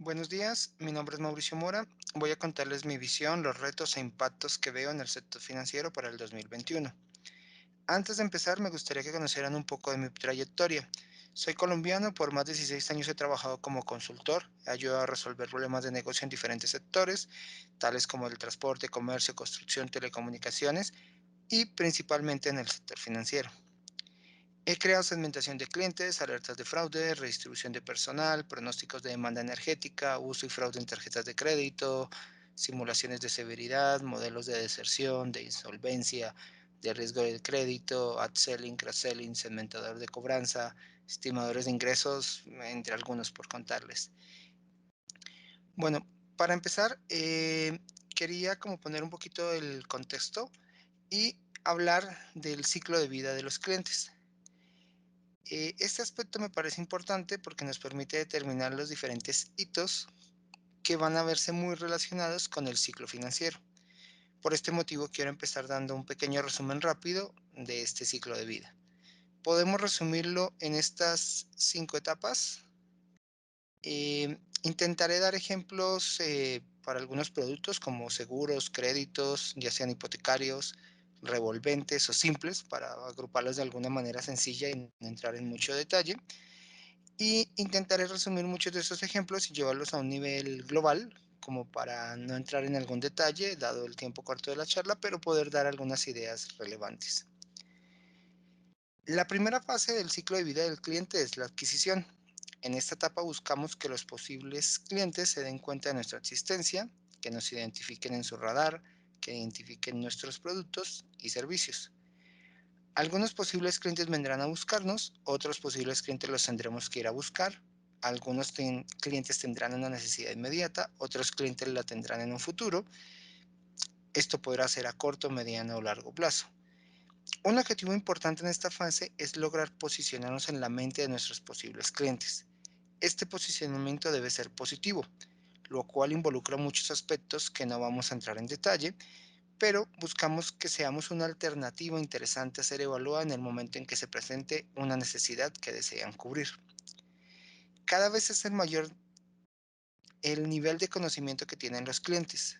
Buenos días, mi nombre es Mauricio Mora. Voy a contarles mi visión, los retos e impactos que veo en el sector financiero para el 2021. Antes de empezar, me gustaría que conocieran un poco de mi trayectoria. Soy colombiano, por más de 16 años he trabajado como consultor, he ayudado a resolver problemas de negocio en diferentes sectores, tales como el transporte, comercio, construcción, telecomunicaciones y principalmente en el sector financiero. He creado segmentación de clientes, alertas de fraude, redistribución de personal, pronósticos de demanda energética, uso y fraude en tarjetas de crédito, simulaciones de severidad, modelos de deserción, de insolvencia, de riesgo de crédito, upselling, cross-selling, segmentador de cobranza, estimadores de ingresos, entre algunos por contarles. Bueno, para empezar, quería como poner un poquito el contexto y hablar del ciclo de vida de los clientes. Este aspecto me parece importante porque nos permite determinar los diferentes hitos que van a verse muy relacionados con el ciclo financiero. Por este motivo quiero empezar dando un pequeño resumen rápido de este ciclo de vida. Podemos resumirlo en estas 5 etapas. Intentaré dar ejemplos para algunos productos como seguros, créditos, ya sean hipotecarios, revolventes o simples, para agruparlos de alguna manera sencilla y no entrar en mucho detalle. Y intentaré resumir muchos de esos ejemplos y llevarlos a un nivel global, como para no entrar en algún detalle, dado el tiempo corto de la charla, pero poder dar algunas ideas relevantes. La primera fase del ciclo de vida del cliente es la adquisición. En esta etapa buscamos que los posibles clientes se den cuenta de nuestra existencia, que nos identifiquen en su radar, que identifiquen nuestros productos y servicios. Algunos posibles clientes vendrán a buscarnos, otros posibles clientes los tendremos que ir a buscar. Algunos clientes tendrán una necesidad inmediata, otros clientes la tendrán en un futuro. Esto podrá ser a corto, mediano o largo plazo. Un objetivo importante en esta fase es lograr posicionarnos en la mente de nuestros posibles clientes. Este posicionamiento debe ser positivo, lo cual involucra muchos aspectos que no vamos a entrar en detalle, pero buscamos que seamos una alternativa interesante a ser evaluada en el momento en que se presente una necesidad que desean cubrir. Cada vez es el mayor el nivel de conocimiento que tienen los clientes,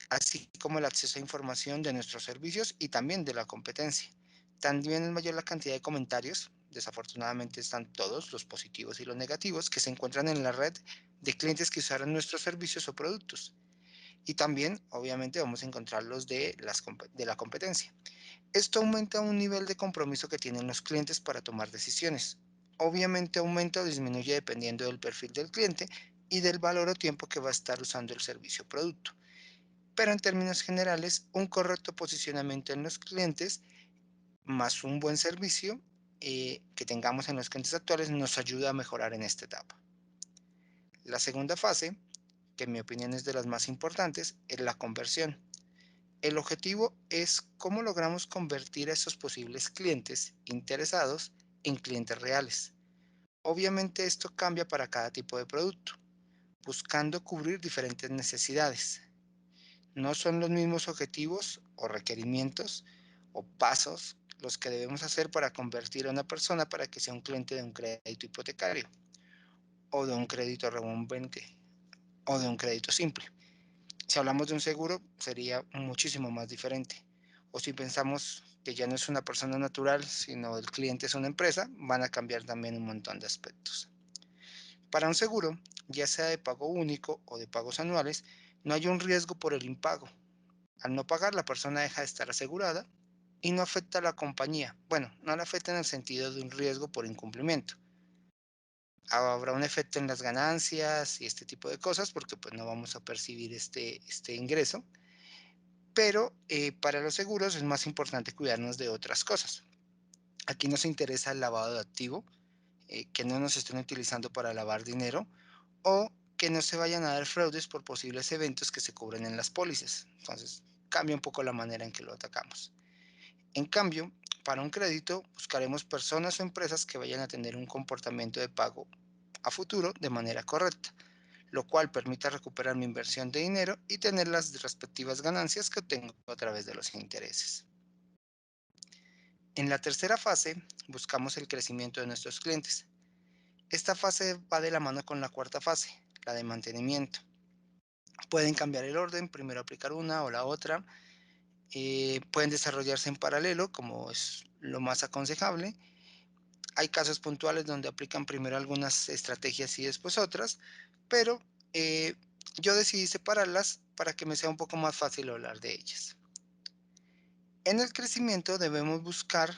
así como el acceso a información de nuestros servicios y también de la competencia. También es mayor la cantidad de comentarios, desafortunadamente están todos, los positivos y los negativos, que se encuentran en la red de clientes que usaron nuestros servicios o productos. Y también, obviamente, vamos a encontrar los de la competencia. Esto aumenta un nivel de compromiso que tienen los clientes para tomar decisiones. Obviamente aumenta o disminuye dependiendo del perfil del cliente y del valor o tiempo que va a estar usando el servicio o producto. Pero en términos generales, un correcto posicionamiento en los clientes más un buen servicio que tengamos en los clientes actuales nos ayuda a mejorar en esta etapa. La segunda fase, que en mi opinión es de las más importantes, es la conversión. El objetivo es cómo logramos convertir a esos posibles clientes interesados en clientes reales. Obviamente esto cambia para cada tipo de producto, buscando cubrir diferentes necesidades. No son los mismos objetivos o requerimientos o pasos los que debemos hacer para convertir a una persona para que sea un cliente de un crédito hipotecario o de un crédito revolvente o de un crédito simple. Si hablamos de un seguro, sería muchísimo más diferente. O si pensamos que ya no es una persona natural, sino el cliente es una empresa, van a cambiar también un montón de aspectos. Para un seguro, ya sea de pago único o de pagos anuales, no hay un riesgo por el impago. Al no pagar, la persona deja de estar asegurada y no afecta a la compañía. Bueno, no la afecta en el sentido de un riesgo por incumplimiento. Habrá un efecto en las ganancias y este tipo de cosas porque pues no vamos a percibir este ingreso, pero para los seguros es más importante cuidarnos de otras cosas. Aquí nos interesa el lavado de activo, que no nos estén utilizando para lavar dinero o que no se vayan a dar fraudes por posibles eventos que se cubren en las pólizas. Entonces, cambia un poco la manera en que lo atacamos. En cambio, para un crédito, buscaremos personas o empresas que vayan a tener un comportamiento de pago a futuro de manera correcta, lo cual permita recuperar mi inversión de dinero y tener las respectivas ganancias que obtengo a través de los intereses. En la tercera fase, buscamos el crecimiento de nuestros clientes. Esta fase va de la mano con la cuarta fase, la de mantenimiento. Pueden cambiar el orden, primero aplicar una o la otra. Pueden desarrollarse en paralelo, como es lo más aconsejable. Hay casos puntuales donde aplican primero algunas estrategias y después otras, pero eh, yo decidí separarlas para que me sea un poco más fácil hablar de ellas. En el crecimiento debemos buscar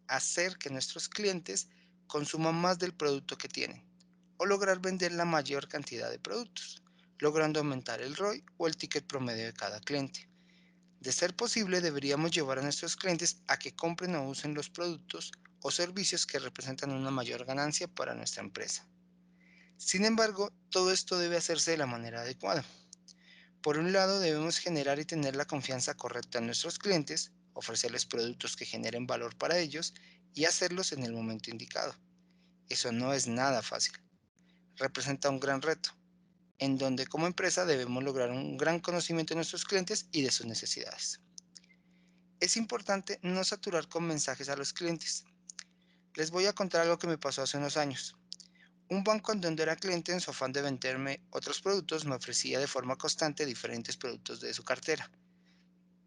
hacer que nuestros clientes consuman más del producto que tienen o lograr vender la mayor cantidad de productos, logrando aumentar el ROI o el ticket promedio de cada cliente. De ser posible, deberíamos llevar a nuestros clientes a que compren o usen los productos o servicios que representan una mayor ganancia para nuestra empresa. Sin embargo, todo esto debe hacerse de la manera adecuada. Por un lado, debemos generar y tener la confianza correcta en nuestros clientes, ofrecerles productos que generen valor para ellos y hacerlos en el momento indicado. Eso no es nada fácil. Representa un gran reto, en donde como empresa debemos lograr un gran conocimiento de nuestros clientes y de sus necesidades. Es importante no saturar con mensajes a los clientes. Les voy a contar algo que me pasó hace unos años. Un banco en donde era cliente, en su afán de venderme otros productos, me ofrecía de forma constante diferentes productos de su cartera.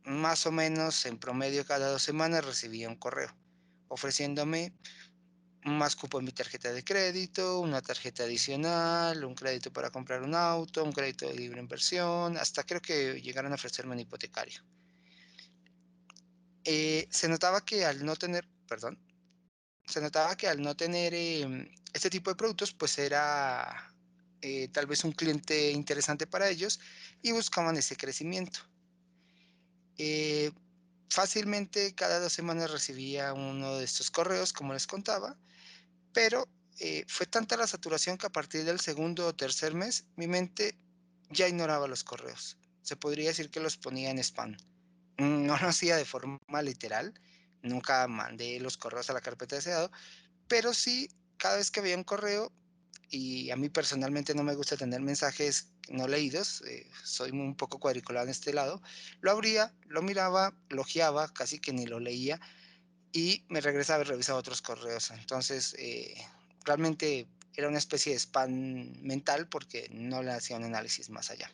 Más o menos en promedio cada 2 semanas recibía un correo ofreciéndome más cupo en mi tarjeta de crédito, una tarjeta adicional, un crédito para comprar un auto, un crédito de libre inversión, hasta creo que llegaron a ofrecerme un hipotecario. Se notaba que al no tener, perdón, se notaba que al no tener este tipo de productos, pues era tal vez un cliente interesante para ellos y buscaban ese crecimiento. Eh, Fácilmente cada 2 semanas recibía uno de estos correos, como les contaba, pero fue tanta la saturación que a partir del segundo o tercer mes mi mente ya ignoraba los correos. Se podría decir que los ponía en spam. No lo hacía de forma literal, nunca mandé los correos a la carpeta deseado, pero sí, cada vez que veía un correo, y a mí personalmente no me gusta tener mensajes no leídos, soy un poco cuadriculado en este lado, lo abría, lo miraba, lo ojeaba, casi que ni lo leía, y me regresaba y revisaba otros correos. Entonces, realmente era una especie de spam mental porque no le hacía un análisis más allá.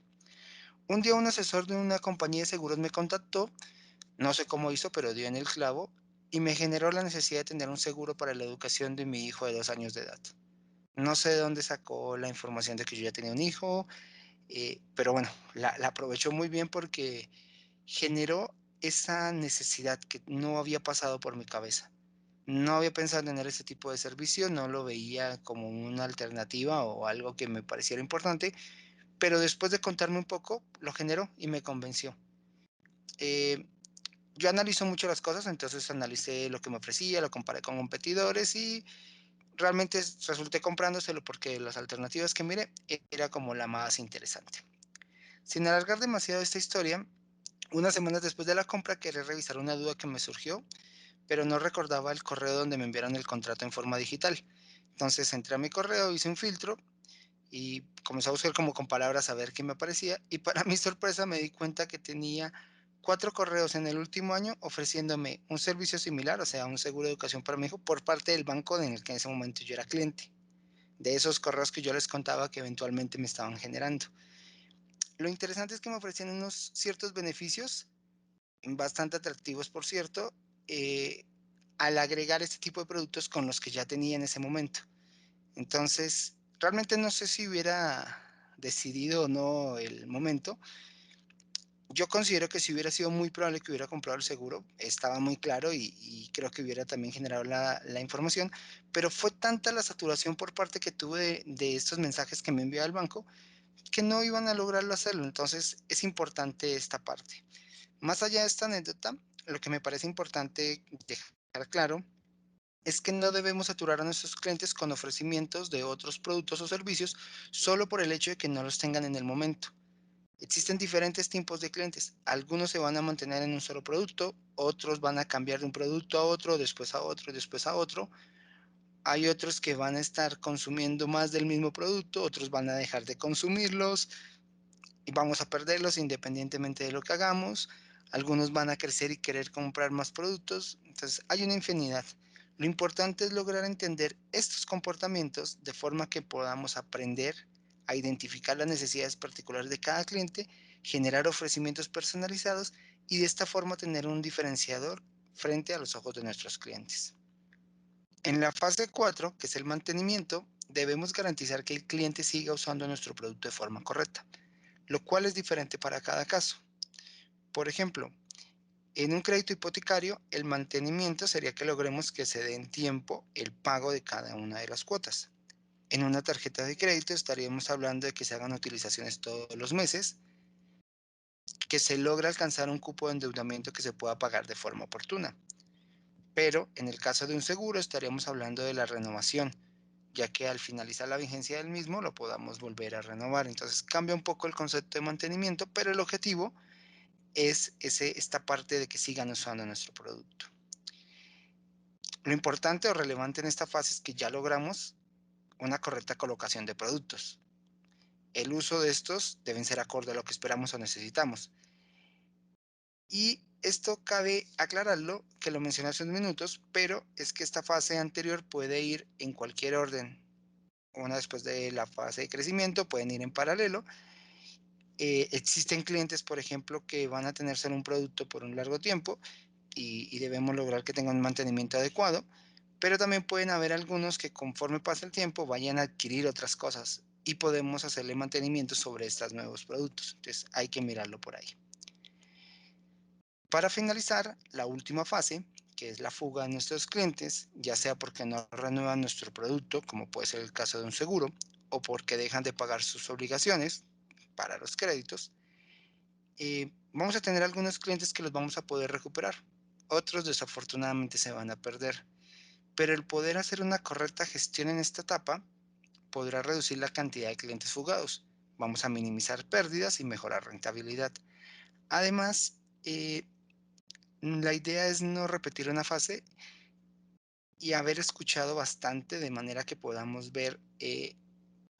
Un día un asesor de una compañía de seguros me contactó, no sé cómo hizo, pero dio en el clavo y me generó la necesidad de tener un seguro para la educación de mi hijo de 2 años de edad. No sé de dónde sacó la información de que yo ya tenía un hijo, pero bueno, la aprovechó muy bien porque generó esa necesidad que no había pasado por mi cabeza. No había pensado en tener ese tipo de servicio, no lo veía como una alternativa o algo que me pareciera importante, pero después de contarme un poco, lo generó y me convenció. Eh, yo analizo mucho las cosas, entonces analicé lo que me ofrecía, lo comparé con competidores y realmente resulté comprándoselo porque las alternativas que miré era como la más interesante. Sin alargar demasiado esta historia, unas semanas después de la compra quería revisar una duda que me surgió, pero no recordaba el correo donde me enviaron el contrato en forma digital. Entonces entré a mi correo, hice un filtro y comencé a buscar como con palabras a ver qué me aparecía y para mi sorpresa me di cuenta que tenía 4 correos en el último año ofreciéndome un servicio similar, o sea, un seguro de educación para mi hijo por parte del banco en el que en ese momento yo era cliente, de esos correos que yo les contaba que eventualmente me estaban generando. Lo interesante es que me ofrecían unos ciertos beneficios, bastante atractivos por cierto, eh, al agregar este tipo de productos con los que ya tenía en ese momento. Entonces, realmente no sé si hubiera decidido o no el momento. Yo considero que si hubiera sido muy probable que hubiera comprado el seguro, estaba muy claro y creo que hubiera también generado la información, pero fue tanta la saturación por parte que tuve de estos mensajes que me enviaba el banco que no iban a lograrlo hacerlo. Entonces, es importante esta parte. Más allá de esta anécdota, lo que me parece importante dejar claro es que no debemos saturar a nuestros clientes con ofrecimientos de otros productos o servicios solo por el hecho de que no los tengan en el momento. Existen diferentes tipos de clientes. Algunos se van a mantener en un solo producto, otros van a cambiar de un producto a otro, después a otro, después a otro. Hay otros que van a estar consumiendo más del mismo producto, otros van a dejar de consumirlos y vamos a perderlos independientemente de lo que hagamos. Algunos van a crecer y querer comprar más productos. Entonces, hay una infinidad. Lo importante es lograr entender estos comportamientos de forma que podamos aprender a identificar las necesidades particulares de cada cliente, generar ofrecimientos personalizados y de esta forma tener un diferenciador frente a los ojos de nuestros clientes. En la fase 4, que es el mantenimiento, debemos garantizar que el cliente siga usando nuestro producto de forma correcta, lo cual es diferente para cada caso. Por ejemplo, en un crédito hipotecario, el mantenimiento sería que logremos que se dé en tiempo el pago de cada una de las cuotas. En una tarjeta de crédito estaríamos hablando de que se hagan utilizaciones todos los meses, que se logre alcanzar un cupo de endeudamiento que se pueda pagar de forma oportuna. Pero en el caso de un seguro estaríamos hablando de la renovación, ya que al finalizar la vigencia del mismo lo podamos volver a renovar. Entonces cambia un poco el concepto de mantenimiento, pero el objetivo es esta parte de que sigan usando nuestro producto. Lo importante o relevante en esta fase es que ya logramos una correcta colocación de productos. El uso de estos deben ser acorde a lo que esperamos o necesitamos. Y esto cabe aclararlo, que lo mencioné hace unos minutos, pero es que esta fase anterior puede ir en cualquier orden. Una después de la fase de crecimiento, pueden ir en paralelo. Existen clientes, por ejemplo, que van a tener solo un producto por un largo tiempo y debemos lograr que tengan un mantenimiento adecuado, pero también pueden haber algunos que conforme pasa el tiempo vayan a adquirir otras cosas y podemos hacerle mantenimiento sobre estos nuevos productos. Entonces hay que mirarlo por ahí. Para finalizar, la última fase, que es la fuga de nuestros clientes, ya sea porque no renuevan nuestro producto, como puede ser el caso de un seguro, o porque dejan de pagar sus obligaciones para los créditos, vamos a tener algunos clientes que los vamos a poder recuperar. Otros desafortunadamente se van a perder. Pero el poder hacer una correcta gestión en esta etapa podrá reducir la cantidad de clientes fugados. Vamos a minimizar pérdidas y mejorar rentabilidad. Además, la idea es no repetir una fase y haber escuchado bastante de manera que podamos ver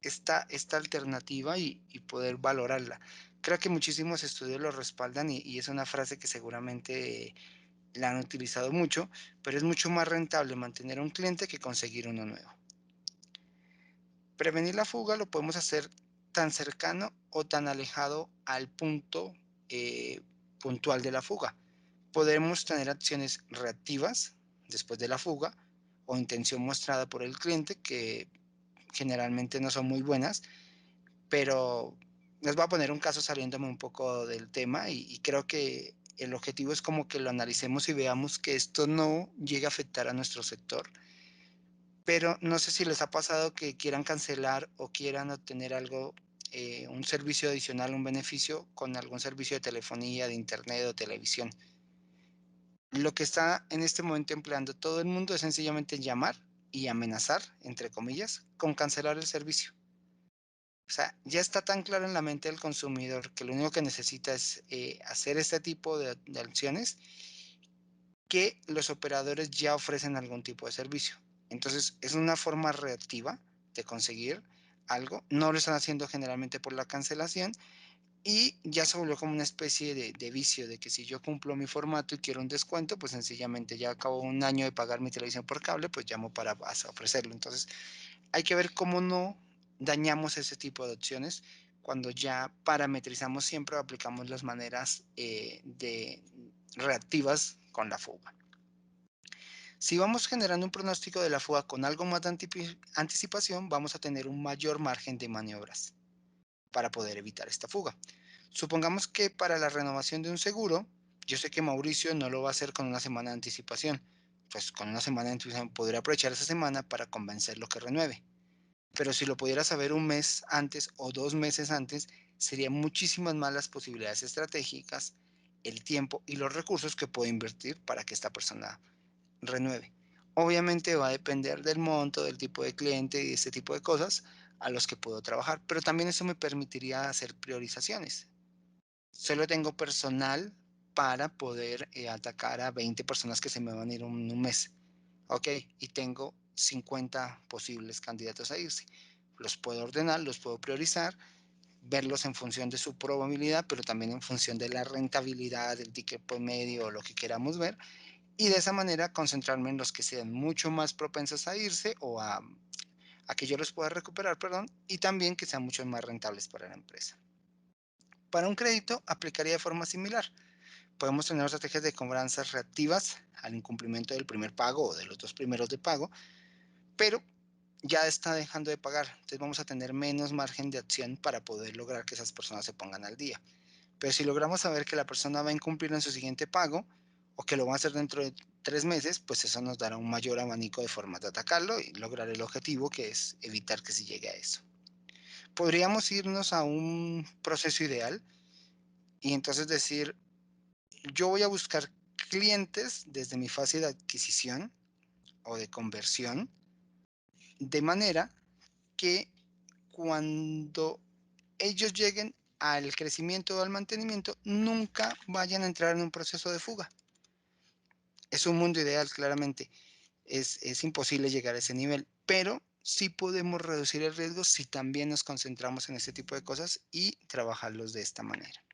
esta alternativa y poder valorarla. Creo que muchísimos estudios lo respaldan y es una frase que seguramente la han utilizado mucho, pero es mucho más rentable mantener a un cliente que conseguir uno nuevo. Prevenir la fuga lo podemos hacer tan cercano o tan alejado al punto eh, puntual de la fuga. Podemos tener acciones reactivas después de la fuga o intención mostrada por el cliente que generalmente no son muy buenas, pero les voy a poner un caso saliéndome un poco del tema y creo que el objetivo es como que lo analicemos y veamos que esto no llegue a afectar a nuestro sector, pero no sé si les ha pasado que quieran cancelar o quieran obtener algo, un servicio adicional, un beneficio con algún servicio de telefonía, de internet o televisión. Lo que está en este momento empleando todo el mundo es sencillamente llamar y amenazar, entre comillas, con cancelar el servicio. O sea, ya está tan claro en la mente del consumidor que lo único que necesita es hacer este tipo de acciones que los operadores ya ofrecen algún tipo de servicio. Entonces, es una forma reactiva de conseguir algo. No lo están haciendo generalmente por la cancelación y ya se volvió como una especie de vicio de que si yo cumplo mi formato y quiero un descuento, pues sencillamente ya acabo un año de pagar mi televisión por cable, pues llamo para ofrecerlo. Entonces, hay que ver cómo no dañamos ese tipo de opciones cuando ya parametrizamos siempre o aplicamos las maneras de reactivas con la fuga. Si vamos generando un pronóstico de la fuga con algo más de anticipación, vamos a tener un mayor margen de maniobras para poder evitar esta fuga. Supongamos que para la renovación de un seguro, yo sé que Mauricio no lo va a hacer con una semana de anticipación. Pues con una semana de anticipación podría aprovechar esa semana para convencerlo que renueve. Pero si lo pudiera saber un mes antes o 2 meses antes, serían muchísimas más las posibilidades estratégicas, el tiempo y los recursos que puedo invertir para que esta persona renueve. Obviamente va a depender del monto, del tipo de cliente y este tipo de cosas a los que puedo trabajar, pero también eso me permitiría hacer priorizaciones. Solo tengo personal para poder atacar a 20 personas que se me van a ir un mes. Ok, y tengo 50 posibles candidatos a irse. Los puedo ordenar, los puedo priorizar, verlos en función de su probabilidad, pero también en función de la rentabilidad, del ticket promedio o lo que queramos ver, y de esa manera concentrarme en los que sean mucho más propensos a irse o a que yo los pueda recuperar, perdón, y también que sean mucho más rentables para la empresa. Para un crédito aplicaría de forma similar. Podemos tener estrategias de cobranzas reactivas al incumplimiento del primer pago o de los dos primeros de pago, pero ya está dejando de pagar. Entonces vamos a tener menos margen de acción para poder lograr que esas personas se pongan al día. Pero si logramos saber que la persona va a incumplir en su siguiente pago o que lo va a hacer dentro de 3 meses, pues eso nos dará un mayor abanico de formas de atacarlo y lograr el objetivo, que es evitar que se llegue a eso. Podríamos irnos a un proceso ideal y entonces decir, yo voy a buscar clientes desde mi fase de adquisición o de conversión, de manera que cuando ellos lleguen al crecimiento o al mantenimiento, nunca vayan a entrar en un proceso de fuga. Es un mundo ideal, claramente. Es imposible llegar a ese nivel, pero sí podemos reducir el riesgo si también nos concentramos en este tipo de cosas y trabajarlos de esta manera.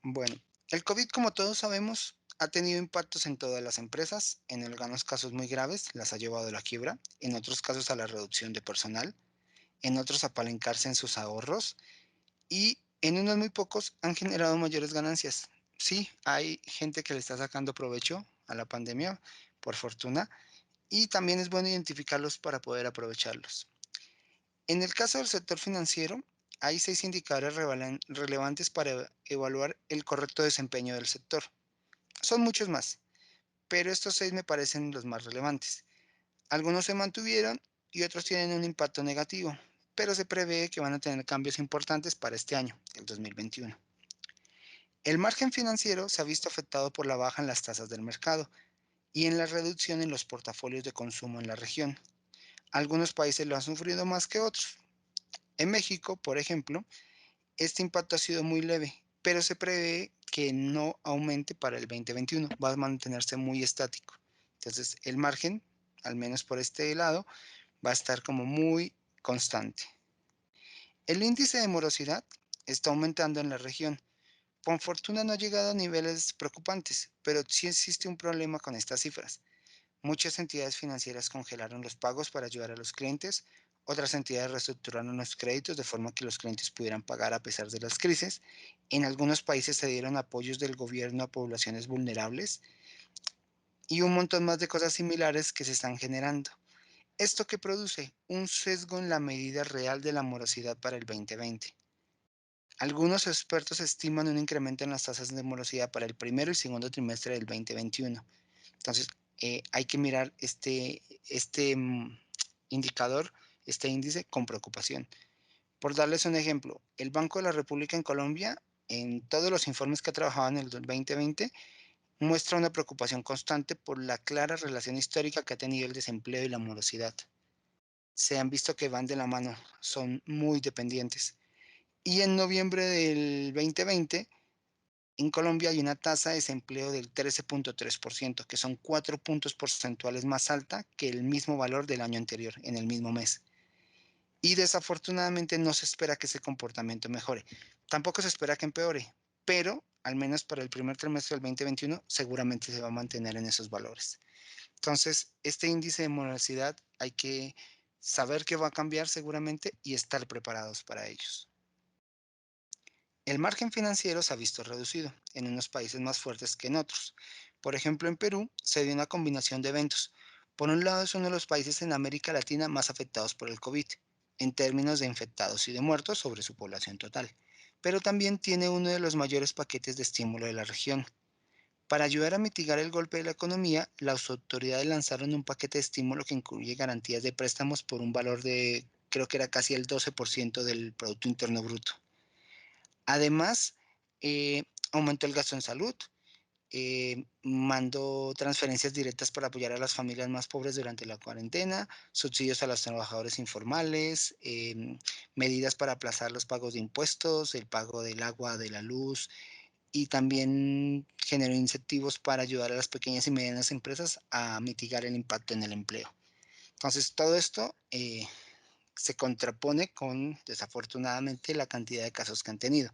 Bueno, el COVID, como todos sabemos, ha tenido impactos en todas las empresas. En algunos casos muy graves, las ha llevado a la quiebra, en otros casos a la reducción de personal, en otros a apalancarse en sus ahorros y en unos muy pocos han generado mayores ganancias. Sí, hay gente que le está sacando provecho a la pandemia, por fortuna, y también es bueno identificarlos para poder aprovecharlos. En el caso del sector financiero, hay 6 indicadores relevantes para evaluar el correcto desempeño del sector. Son muchos más, pero estos 6 me parecen los más relevantes. Algunos se mantuvieron y otros tienen un impacto negativo, pero se prevé que van a tener cambios importantes para este año, el 2021. El margen financiero se ha visto afectado por la baja en las tasas del mercado y en la reducción en los portafolios de consumo en la región. Algunos países lo han sufrido más que otros. En México, por ejemplo, este impacto ha sido muy leve, pero se prevé que no aumente para el 2021, va a mantenerse muy estático. Entonces, el margen, al menos por este lado, va a estar como muy constante. El índice de morosidad está aumentando en la región. Por fortuna no ha llegado a niveles preocupantes, pero sí existe un problema con estas cifras. Muchas entidades financieras congelaron los pagos para ayudar a los clientes, otras entidades reestructuraron los créditos de forma que los clientes pudieran pagar a pesar de las crisis. En algunos países se dieron apoyos del gobierno a poblaciones vulnerables y un montón más de cosas similares que se están generando. ¿Esto qué produce? Un sesgo en la medida real de la morosidad para el 2020. Algunos expertos estiman un incremento en las tasas de morosidad para el primero y segundo trimestre del 2021. Entonces, hay que mirar este indicador, este índice con preocupación. Por darles un ejemplo, el Banco de la República en Colombia, en todos los informes que ha trabajado en el 2020, muestra una preocupación constante por la clara relación histórica que ha tenido el desempleo y la morosidad. Se han visto que van de la mano, son muy dependientes. Y en noviembre del 2020, en Colombia hay una tasa de desempleo del 13.3%, que son 4 puntos porcentuales más alta que el mismo valor del año anterior, en el mismo mes. Y desafortunadamente no se espera que ese comportamiento mejore. Tampoco se espera que empeore, pero al menos para el primer trimestre del 2021 seguramente se va a mantener en esos valores. Entonces, este índice de morosidad hay que saber que va a cambiar seguramente y estar preparados para ellos. El margen financiero se ha visto reducido en unos países más fuertes que en otros. Por ejemplo, en Perú se dio una combinación de eventos. Por un lado, es uno de los países en América Latina más afectados por el COVID, en términos de infectados y de muertos sobre su población total, pero también tiene uno de los mayores paquetes de estímulo de la región. Para ayudar a mitigar el golpe de la economía, las autoridades lanzaron un paquete de estímulo que incluye garantías de préstamos por un valor de, creo que era casi el 12% del Producto Interno Bruto. Además, aumentó el gasto en salud, mandó transferencias directas para apoyar a las familias más pobres durante la cuarentena, subsidios a los trabajadores informales, medidas para aplazar los pagos de impuestos, el pago del agua, de la luz, y también generó incentivos para ayudar a las pequeñas y medianas empresas a mitigar el impacto en el empleo. Entonces, todo esto se contrapone con, desafortunadamente, la cantidad de casos que han tenido.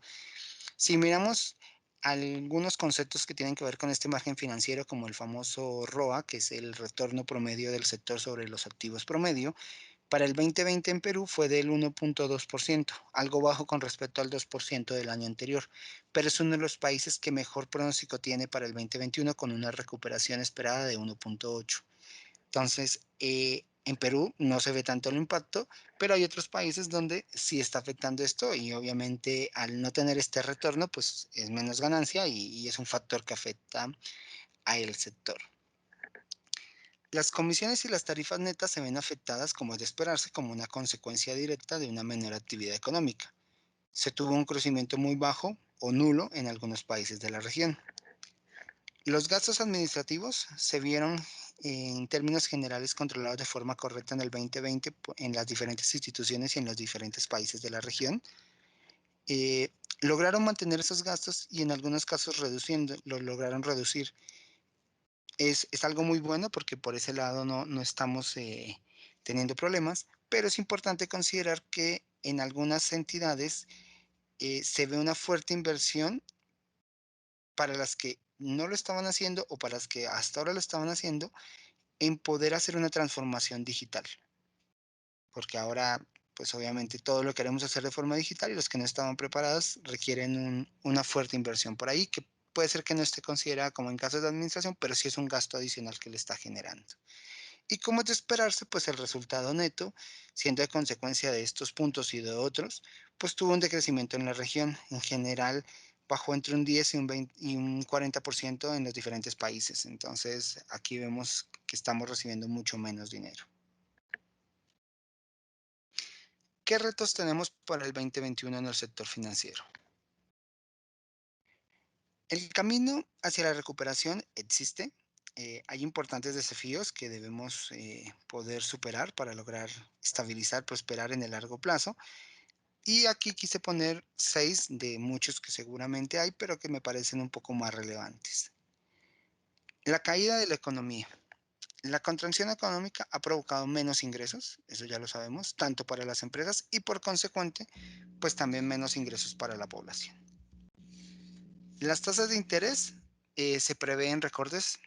Si miramos algunos conceptos que tienen que ver con este margen financiero, como el famoso ROA, que es el retorno promedio del sector sobre los activos promedio. Para el 2020 en Perú fue del 1.2%, algo bajo con respecto al 2% del año anterior, pero es uno de los países que mejor pronóstico tiene para el 2021 con una recuperación esperada de 1.8. Entonces, en Perú no se ve tanto el impacto, pero hay otros países donde sí está afectando esto y obviamente al no tener este retorno, pues es menos ganancia y es un factor que afecta a el sector. Las comisiones y las tarifas netas se ven afectadas, como es de esperarse, como una consecuencia directa de una menor actividad económica. Se tuvo un crecimiento muy bajo o nulo en algunos países de la región. Los gastos administrativos se vieron en términos generales controlados de forma correcta en el 2020 en las diferentes instituciones y en los diferentes países de la región. Eh, Lograron mantener esos gastos y en algunos casos reduciendo, lo lograron reducir. Es algo muy bueno porque por ese lado no estamos teniendo problemas, pero es importante considerar que en algunas entidades se ve una fuerte inversión para las que no lo estaban haciendo o para las que hasta ahora lo estaban haciendo en poder hacer una transformación digital, porque ahora pues obviamente todo lo queremos hacer de forma digital y los que no estaban preparados requieren una fuerte inversión por ahí que puede ser que no esté considerada como en casos de administración, pero sí es un gasto adicional que le está generando. Y como es de esperarse, pues el resultado neto, siendo de consecuencia de estos puntos y de otros, pues tuvo un decrecimiento en la región. En general, bajó entre un 10 y un 20 y un 40% en los diferentes países. Entonces, aquí vemos que estamos recibiendo mucho menos dinero. ¿Qué retos tenemos para el 2021 en el sector financiero? El camino hacia la recuperación existe. Hay importantes desafíos que debemos poder superar para lograr estabilizar, prosperar en el largo plazo. Y aquí quise poner 6 de muchos que seguramente hay, pero que me parecen un poco más relevantes. La caída de la economía. La contracción económica ha provocado menos ingresos, eso ya lo sabemos, tanto para las empresas y por consecuente, pues también menos ingresos para la población. Las tasas de interés se prevén recortes,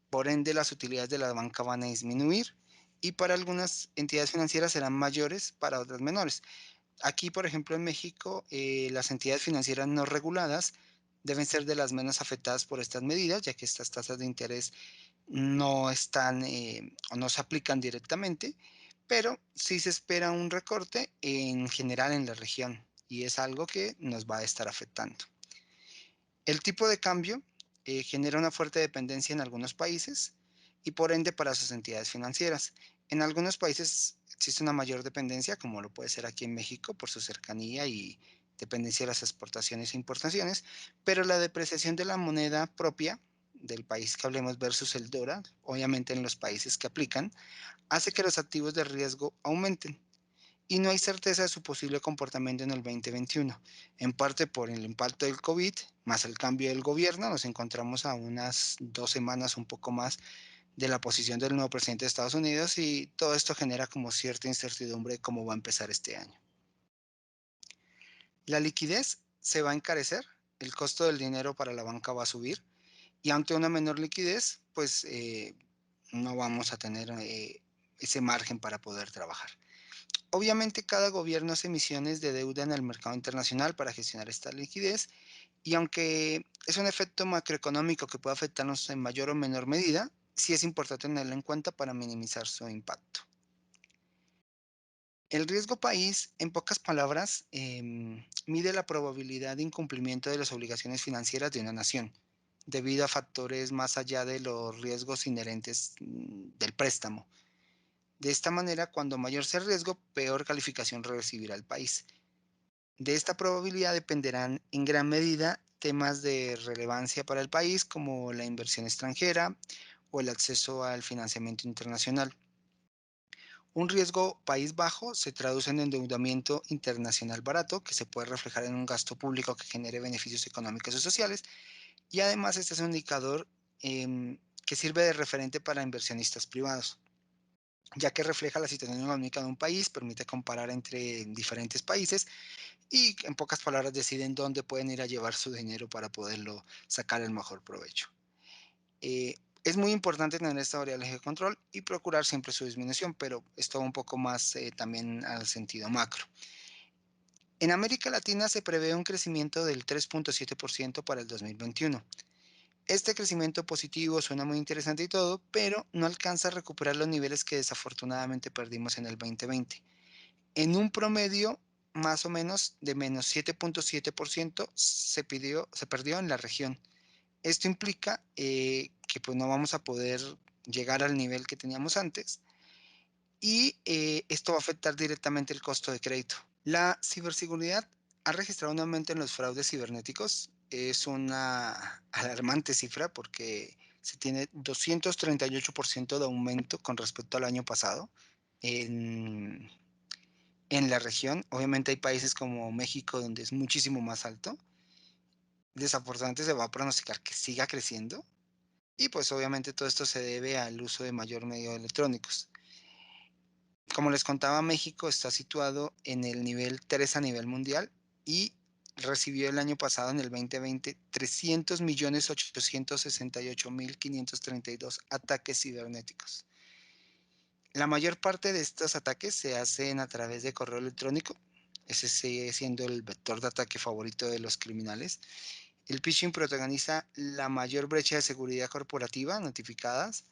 por ende las utilidades de la banca van a disminuir y para algunas entidades financieras serán mayores, para otras menores. Aquí, por ejemplo, en México, las entidades financieras no reguladas deben ser de las menos afectadas por estas medidas, ya que estas tasas de interés no están o no se aplican directamente, pero sí se espera un recorte en general en la región y es algo que nos va a estar afectando. El tipo de cambio genera una fuerte dependencia en algunos países y por ende para sus entidades financieras. En algunos países existe una mayor dependencia, como lo puede ser aquí en México por su cercanía y dependencia de las exportaciones e importaciones, pero la depreciación de la moneda propia del país que hablemos versus el dólar, obviamente en los países que aplican, hace que los activos de riesgo aumenten y no hay certeza de su posible comportamiento en el 2021. En parte por el impacto del COVID, más el cambio del gobierno, nos encontramos a unas 2 semanas, un poco más, de la posición del nuevo presidente de Estados Unidos y todo esto genera como cierta incertidumbre de cómo va a empezar este año. La liquidez se va a encarecer, el costo del dinero para la banca va a subir y ante una menor liquidez, pues no vamos a tener ese margen para poder trabajar. Obviamente cada gobierno hace emisiones de deuda en el mercado internacional para gestionar esta liquidez y aunque es un efecto macroeconómico que puede afectarnos en mayor o menor medida, sí es importante tenerlo en cuenta para minimizar su impacto. El riesgo país, en pocas palabras, mide la probabilidad de incumplimiento de las obligaciones financieras de una nación, debido a factores más allá de los riesgos inherentes del préstamo. De esta manera, cuando mayor sea el riesgo, peor calificación recibirá el país. De esta probabilidad dependerán en gran medida temas de relevancia para el país como la inversión extranjera o el acceso al financiamiento internacional. Un riesgo país bajo se traduce en endeudamiento internacional barato, que se puede reflejar en un gasto público que genere beneficios económicos y sociales, y además este es un indicador que sirve de referente para inversionistas privados. ya que refleja la situación económica de un país, permite comparar entre diferentes países y, en pocas palabras, deciden dónde pueden ir a llevar su dinero para poderlo sacar el mejor provecho. Eh, es muy importante tener esta variable de control y procurar siempre su disminución, pero esto va un poco más también al sentido macro. En América Latina se prevé un crecimiento del 3,7% para el 2021. Este crecimiento positivo suena muy interesante y todo, pero no alcanza a recuperar los niveles que desafortunadamente perdimos en el 2020. En un promedio más o menos de menos 7,7% se perdió en la región. Esto implica que pues no vamos a poder llegar al nivel que teníamos antes y esto va a afectar directamente el costo de crédito. La ciberseguridad ha registrado un aumento en los fraudes cibernéticos. Es una alarmante cifra porque se tiene 238% de aumento con respecto al año pasado en, en la región. Obviamente hay países como México donde es muchísimo más alto. Desafortunadamente se va a pronosticar que siga creciendo y pues obviamente todo esto se debe al uso de mayor medios electrónicos. Como les contaba, México está situado en el nivel 3 a nivel mundial y recibió el año pasado, en el 2020, 300.868.532 ataques cibernéticos. La mayor parte de estos ataques se hacen a través de correo electrónico. Ese sigue siendo el vector de ataque favorito de los criminales. El phishing protagoniza la mayor brecha de seguridad corporativa notificadas,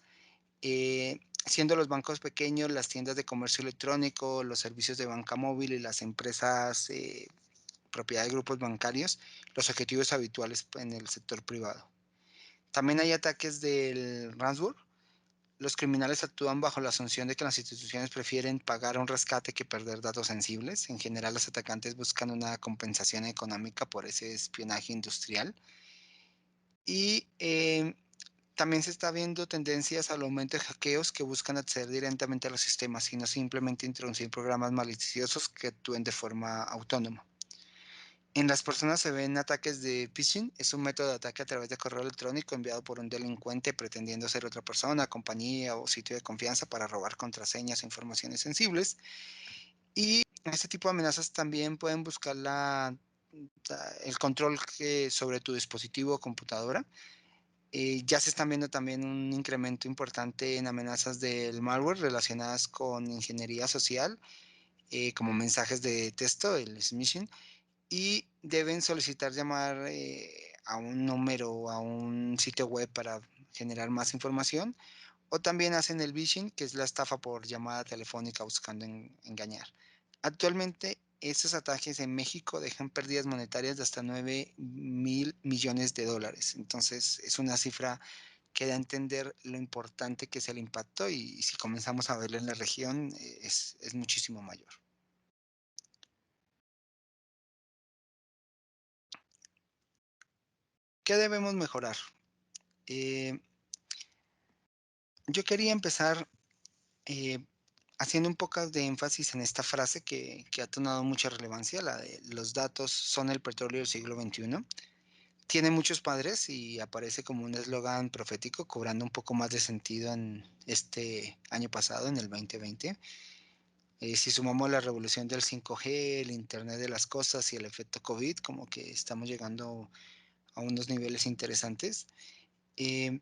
siendo los bancos pequeños, las tiendas de comercio electrónico, los servicios de banca móvil y las empresas propiedad de grupos bancarios los objetivos habituales en el sector privado. También hay ataques del ransomware. Los criminales actúan bajo la asunción de que las instituciones prefieren pagar un rescate que perder datos sensibles. En general, los atacantes buscan una compensación económica por ese espionaje industrial. Y también se está viendo tendencias al aumento de hackeos que buscan acceder directamente a los sistemas y no simplemente introducir programas maliciosos que actúen de forma autónoma. En las personas se ven ataques de phishing, es un método de ataque a través de correo electrónico enviado por un delincuente pretendiendo ser otra persona, compañía o sitio de confianza para robar contraseñas o informaciones sensibles. Y este tipo de amenazas también pueden buscar el control sobre tu dispositivo o computadora. Ya se están viendo también un incremento importante en amenazas del malware relacionadas con ingeniería social, como mensajes de texto, el smishing, y deben solicitar llamar a un número o a un sitio web para generar más información, o también hacen el phishing, que es la estafa por llamada telefónica buscando engañar. Actualmente, estos ataques en México dejan pérdidas monetarias de hasta 9.000 millones de dólares. Entonces, es una cifra que da a entender lo importante que es el impacto y si comenzamos a verlo en la región, es muchísimo mayor. ¿Qué debemos mejorar? Eh, yo quería empezar eh, haciendo un poco de énfasis en esta frase que ha tomado mucha relevancia, la de los datos son el petróleo del siglo XXI. Tiene muchos padres y aparece como un eslogan profético, cobrando un poco más de sentido en este año pasado, en el 2020. Si sumamos la revolución del 5G, el Internet de las cosas y el efecto COVID, como que estamos llegando a unos niveles interesantes. Eh,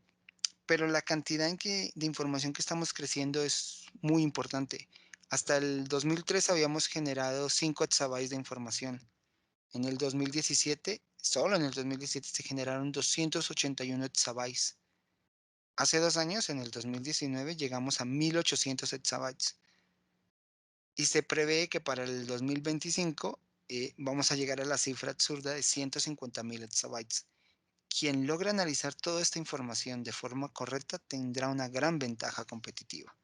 pero la cantidad de información que estamos creciendo es muy importante. Hasta el 2003 habíamos generado 5 exabytes de información. En el 2017, solo en el 2017 se generaron 281 exabytes. Hace 2 años, en el 2019, llegamos a 1800 exabytes. Y se prevé que para el 2025 vamos a llegar a la cifra absurda de 150.000 exabytes. Quien logra analizar toda esta información de forma correcta tendrá una gran ventaja competitiva.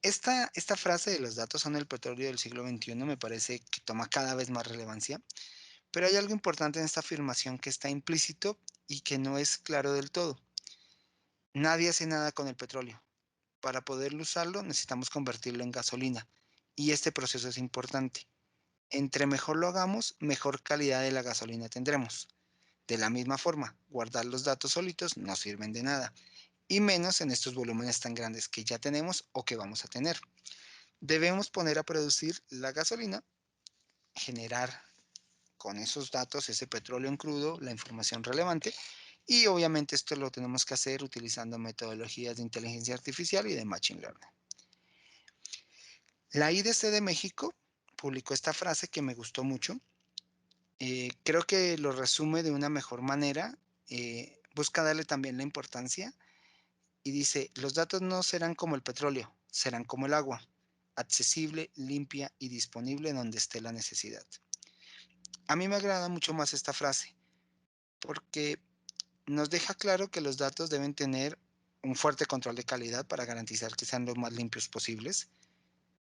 Esta frase de los datos son el petróleo del siglo XXI me parece que toma cada vez más relevancia, pero hay algo importante en esta afirmación que está implícito y que no es claro del todo. Nadie hace nada con el petróleo. Para poder usarlo necesitamos convertirlo en gasolina y este proceso es importante. Entre mejor lo hagamos, mejor calidad de la gasolina tendremos. De la misma forma, guardar los datos solitos no sirven de nada. y menos en estos volúmenes tan grandes que ya tenemos o que vamos a tener. Debemos poner a producir la gasolina, generar con esos datos ese petróleo en crudo, la información relevante, y obviamente esto lo tenemos que hacer utilizando metodologías de inteligencia artificial y de machine learning. La IDC de México publicó esta frase que me gustó mucho. Creo que lo resume de una mejor manera. Busca darle también la importancia y dice, los datos no serán como el petróleo, serán como el agua, accesible, limpia y disponible donde esté la necesidad. A mí me agrada mucho más esta frase porque nos deja claro que los datos deben tener un fuerte control de calidad para garantizar que sean los más limpios posibles.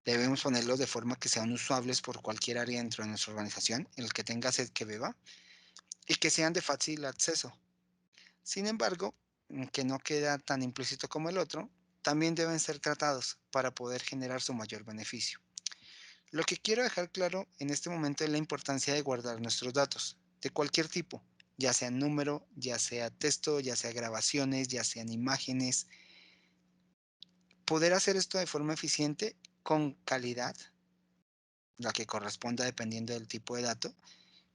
Debemos ponerlos de forma que sean usables por cualquier área dentro de nuestra organización, el que tenga sed que beba, y que sean de fácil acceso. Sin embargo, que no queda tan implícito como el otro, también deben ser tratados para poder generar su mayor beneficio. Lo que quiero dejar claro en este momento es la importancia de guardar nuestros datos, de cualquier tipo, ya sea número, ya sea texto, ya sea grabaciones, ya sean imágenes. Poder hacer esto de forma eficiente, con calidad, la que corresponda dependiendo del tipo de dato,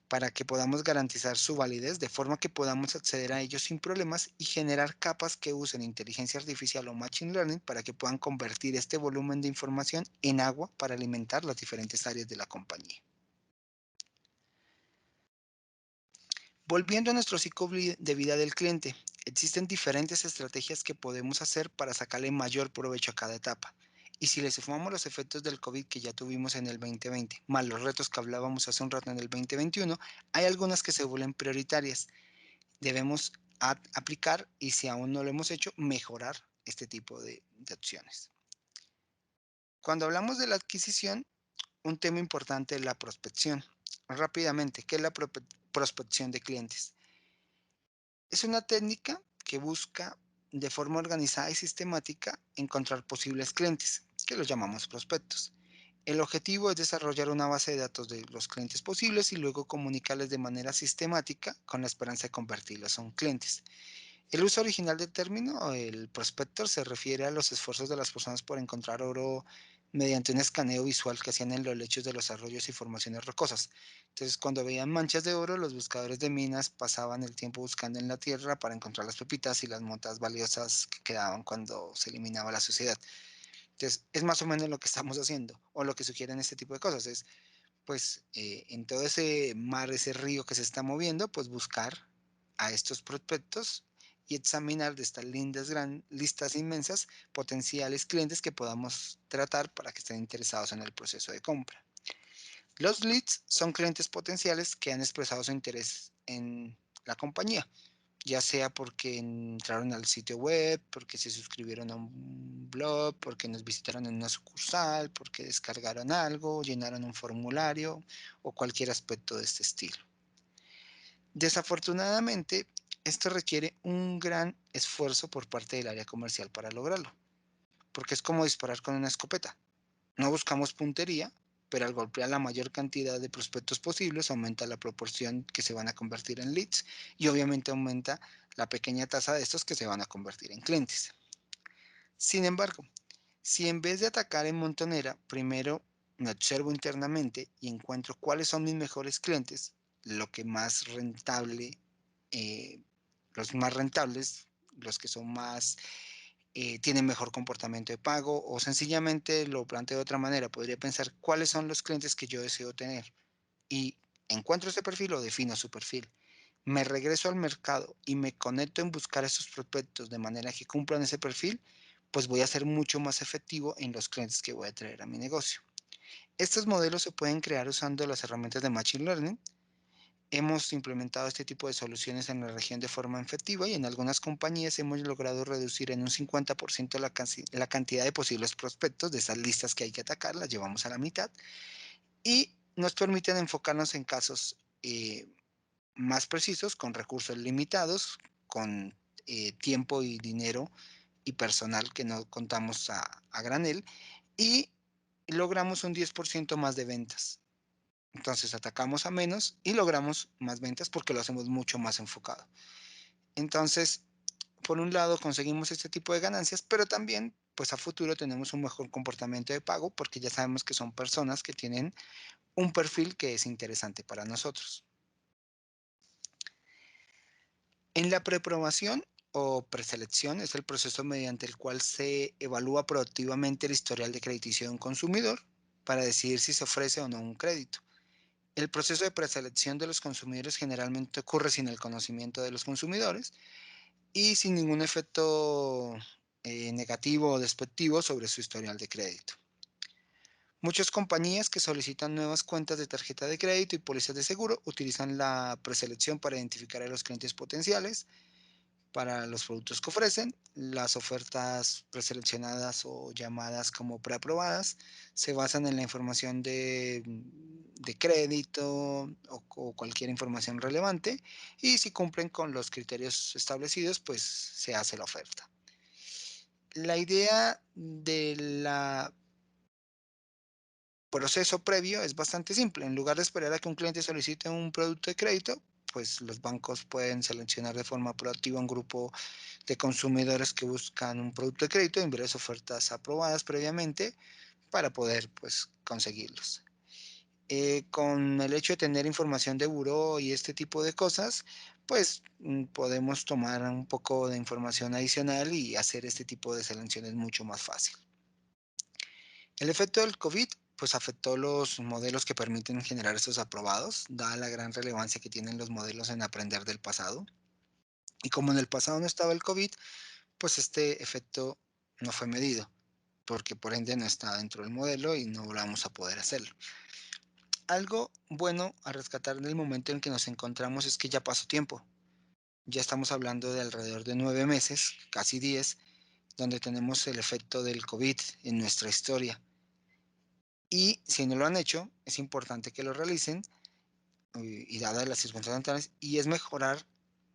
para que podamos garantizar su validez de forma que podamos acceder a ellos sin problemas y generar capas que usen inteligencia artificial o machine learning para que puedan convertir este volumen de información en agua para alimentar las diferentes áreas de la compañía. Volviendo a nuestro ciclo de vida del cliente, existen diferentes estrategias que podemos hacer para sacarle mayor provecho a cada etapa. Y si le sumamos los efectos del COVID que ya tuvimos en el 2020, más los retos que hablábamos hace un rato en el 2021, hay algunas que se vuelven prioritarias. Debemos aplicar y si aún no lo hemos hecho, mejorar este tipo de opciones. Cuando hablamos de la adquisición, un tema importante es la prospección. Rápidamente, ¿qué es la prospección de clientes? Es una técnica que busca de forma organizada y sistemática encontrar posibles clientes, que los llamamos prospectos. El objetivo es desarrollar una base de datos de los clientes posibles y luego comunicarles de manera sistemática con la esperanza de convertirlos en clientes. El uso original del término, el prospector, se refiere a los esfuerzos de las personas por encontrar oro mediante un escaneo visual que hacían en los lechos de los arroyos y formaciones rocosas. Entonces, cuando veían manchas de oro, los buscadores de minas pasaban el tiempo buscando en la tierra para encontrar las pepitas y las motas valiosas que quedaban cuando se eliminaba la suciedad. Entonces, es más o menos lo que estamos haciendo, o lo que sugieren este tipo de cosas, es pues en todo ese mar, ese río que se está moviendo, pues buscar a estos prospectos y examinar de estas lindas listas inmensas potenciales clientes que podamos tratar para que estén interesados en el proceso de compra. Los leads son clientes potenciales que han expresado su interés en la compañía, ya sea porque entraron al sitio web, porque se suscribieron a un blog, porque nos visitaron en una sucursal, porque descargaron algo, llenaron un formulario o cualquier aspecto de este estilo. Desafortunadamente, esto requiere un gran esfuerzo por parte del área comercial para lograrlo, porque es como disparar con una escopeta. No buscamos puntería, pero al golpear la mayor cantidad de prospectos posibles aumenta la proporción que se van a convertir en leads y obviamente aumenta la pequeña tasa de estos que se van a convertir en clientes. Sin embargo, si en vez de atacar en montonera, primero me observo internamente y encuentro cuáles son mis mejores clientes, lo que más rentable, eh, los más rentables, los que son más tienen mejor comportamiento de pago o sencillamente lo planteo de otra manera, podría pensar cuáles son los clientes que yo deseo tener y encuentro ese perfil o defino su perfil. Me regreso al mercado y me conecto en buscar esos prospectos de manera que cumplan ese perfil, pues voy a ser mucho más efectivo en los clientes que voy a traer a mi negocio. Estos modelos se pueden crear usando las herramientas de Machine Learning. Hemos implementado este tipo de soluciones en la región de forma efectiva y en algunas compañías hemos logrado reducir en un 50% la cantidad de posibles prospectos de esas listas que hay que atacar, las llevamos a la mitad y nos permiten enfocarnos en casos más precisos, con recursos limitados, con tiempo y dinero y personal que no contamos a granel y logramos un 10% más de ventas. Entonces atacamos a menos y logramos más ventas porque lo hacemos mucho más enfocado. Entonces, por un lado conseguimos este tipo de ganancias, pero también, pues a futuro tenemos un mejor comportamiento de pago porque ya sabemos que son personas que tienen un perfil que es interesante para nosotros. En la preaprobación o preselección es el proceso mediante el cual se evalúa proactivamente el historial de crediticio de un consumidor para decidir si se ofrece o no un crédito. El proceso de preselección de los consumidores generalmente ocurre sin el conocimiento de los consumidores y sin ningún efecto negativo o despectivo sobre su historial de crédito. Muchas compañías que solicitan nuevas cuentas de tarjeta de crédito y pólizas de seguro utilizan la preselección para identificar a los clientes potenciales para los productos que ofrecen. Las ofertas preseleccionadas o llamadas como preaprobadas se basan en la información de crédito o cualquier información relevante y si cumplen con los criterios establecidos, pues se hace la oferta. La idea del proceso previo es bastante simple. En lugar de esperar a que un cliente solicite un producto de crédito, pues los bancos pueden seleccionar de forma proactiva un grupo de consumidores que buscan un producto de crédito, enviarles ofertas aprobadas previamente para poder pues conseguirlos. Con el hecho de tener información de buró y este tipo de cosas, pues podemos tomar un poco de información adicional y hacer este tipo de selecciones mucho más fácil. El efecto del COVID pues afectó los modelos que permiten generar estos aprobados, dada la gran relevancia que tienen los modelos en aprender del pasado. Y como en el pasado no estaba el COVID, pues este efecto no fue medido, porque por ende no está dentro del modelo y no vamos a poder hacerlo. Algo bueno a rescatar en el momento en que nos encontramos es que ya pasó tiempo. Ya estamos hablando de alrededor de 9 meses, casi 10, donde tenemos el efecto del COVID en nuestra historia. Y si no lo han hecho, es importante que lo realicen y dadas las circunstancias actuales, y es mejorar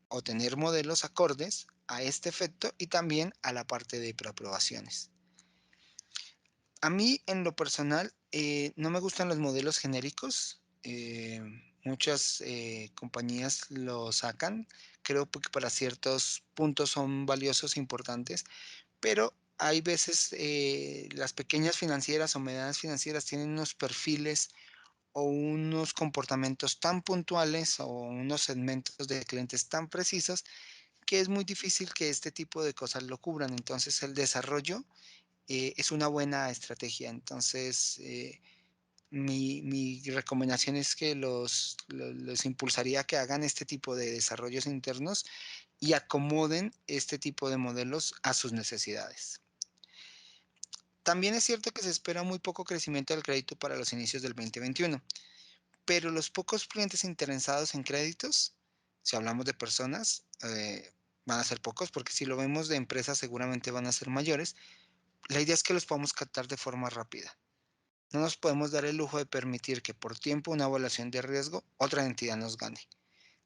o tener modelos acordes a este efecto y también a la parte de preaprobaciones. A mí, en lo personal, no me gustan los modelos genéricos. Muchas compañías lo sacan. Creo que para ciertos puntos son valiosos e importantes, pero hay veces las pequeñas financieras o medianas financieras tienen unos perfiles o unos comportamientos tan puntuales o unos segmentos de clientes tan precisos que es muy difícil que este tipo de cosas lo cubran. Entonces, el desarrollo es una buena estrategia. Entonces, mi recomendación es que los impulsaría a que hagan este tipo de desarrollos internos y acomoden este tipo de modelos a sus necesidades. También es cierto que se espera muy poco crecimiento del crédito para los inicios del 2021, pero los pocos clientes interesados en créditos, si hablamos de personas, van a ser pocos, porque si lo vemos de empresas seguramente van a ser mayores. La idea es que los podamos captar de forma rápida. No nos podemos dar el lujo de permitir que por tiempo una evaluación de riesgo otra entidad nos gane.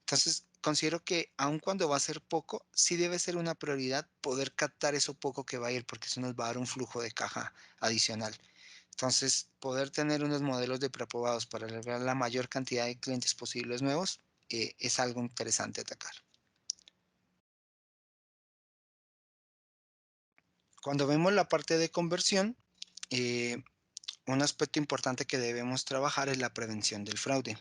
Entonces, considero que aun cuando va a ser poco, sí debe ser una prioridad poder captar eso poco que va a ir, porque eso nos va a dar un flujo de caja adicional. Entonces, poder tener unos modelos de preaprobados para lograr la mayor cantidad de clientes posibles nuevos es algo interesante atacar. Cuando vemos la parte de conversión, eh, un aspecto importante que debemos trabajar es la prevención del fraude.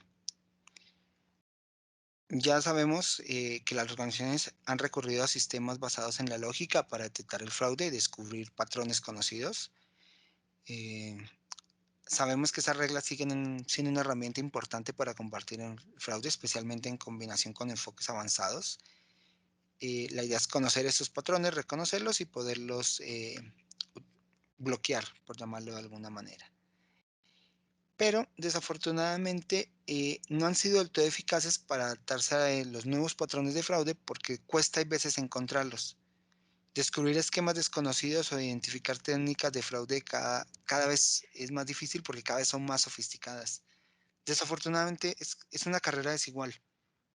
Ya sabemos que las organizaciones han recurrido a sistemas basados en la lógica para detectar el fraude y descubrir patrones conocidos. Eh, Sabemos que esas reglas siguen siendo una herramienta importante para combatir el fraude, especialmente en combinación con enfoques avanzados. La idea es conocer esos patrones, reconocerlos y poderlos bloquear, por llamarlo de alguna manera. Pero desafortunadamente no han sido del todo eficaces para adaptarse a los nuevos patrones de fraude porque cuesta a veces encontrarlos. Descubrir esquemas desconocidos o identificar técnicas de fraude cada vez es más difícil porque cada vez son más sofisticadas. Desafortunadamente es una carrera desigual.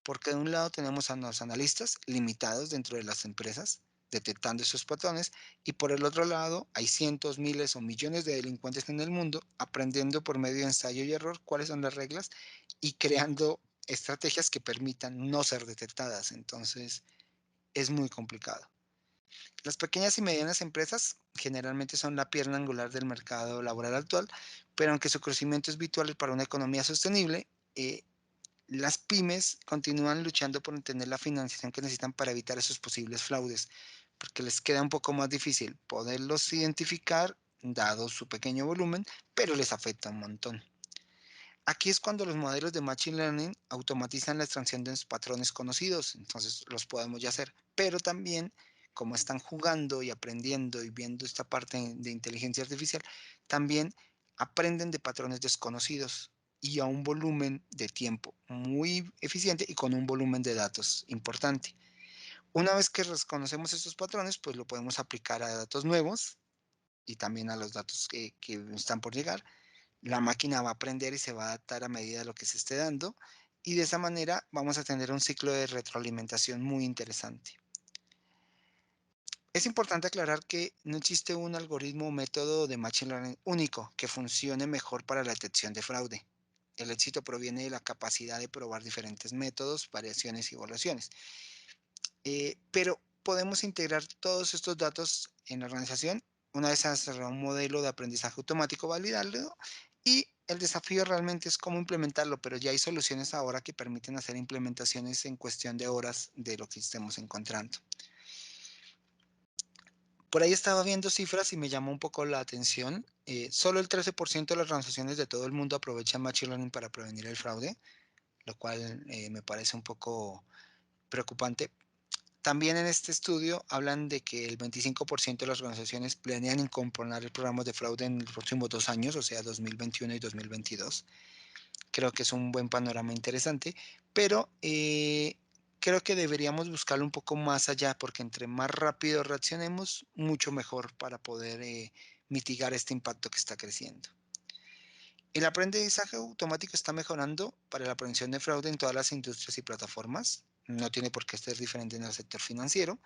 Porque de un lado tenemos a los analistas limitados dentro de las empresas, detectando esos patrones, y por el otro lado hay cientos, miles o millones de delincuentes en el mundo aprendiendo por medio de ensayo y error cuáles son las reglas y creando estrategias que permitan no ser detectadas. Entonces es muy complicado. Las pequeñas y medianas empresas generalmente son la pierna angular del mercado laboral actual, pero aunque su crecimiento es vital para una economía sostenible, las pymes continúan luchando por tener la financiación que necesitan para evitar esos posibles fraudes, porque les queda un poco más difícil poderlos identificar, dado su pequeño volumen, pero les afecta un montón. Aquí es cuando los modelos de Machine Learning automatizan la extracción de los patrones conocidos, entonces los podemos ya hacer, pero también como están jugando y aprendiendo y viendo esta parte de inteligencia artificial, también aprenden de patrones desconocidos y a un volumen de tiempo muy eficiente y con un volumen de datos importante. Una vez que reconocemos estos patrones, pues lo podemos aplicar a datos nuevos y también a los datos que están por llegar. La máquina va a aprender y se va a adaptar a medida de lo que se esté dando, y de esa manera vamos a tener un ciclo de retroalimentación muy interesante. Es importante aclarar que no existe un algoritmo o método de Machine Learning único que funcione mejor para la detección de fraude. El éxito proviene de la capacidad de probar diferentes métodos, variaciones y evaluaciones. Pero podemos integrar todos estos datos en la organización. Una vez se cerrado un modelo de aprendizaje automático, validarlo, y el desafío realmente es cómo implementarlo, pero ya hay soluciones ahora que permiten hacer implementaciones en cuestión de horas de lo que estemos encontrando. Por ahí estaba viendo cifras y me llamó un poco la atención. Solo el 13% de las organizaciones de todo el mundo aprovechan Machine Learning para prevenir el fraude, lo cual me parece un poco preocupante. También en este estudio hablan de que el 25% de las organizaciones planean incorporar programas de fraude en los próximos 2 años, o sea, 2021 y 2022. Creo que es un buen panorama interesante, pero creo que deberíamos buscarlo un poco más allá, porque entre más rápido reaccionemos, mucho mejor para poder mitigar este impacto que está creciendo. El aprendizaje automático está mejorando para la prevención de fraude en todas las industrias y plataformas. No tiene por qué ser diferente en el sector financiero.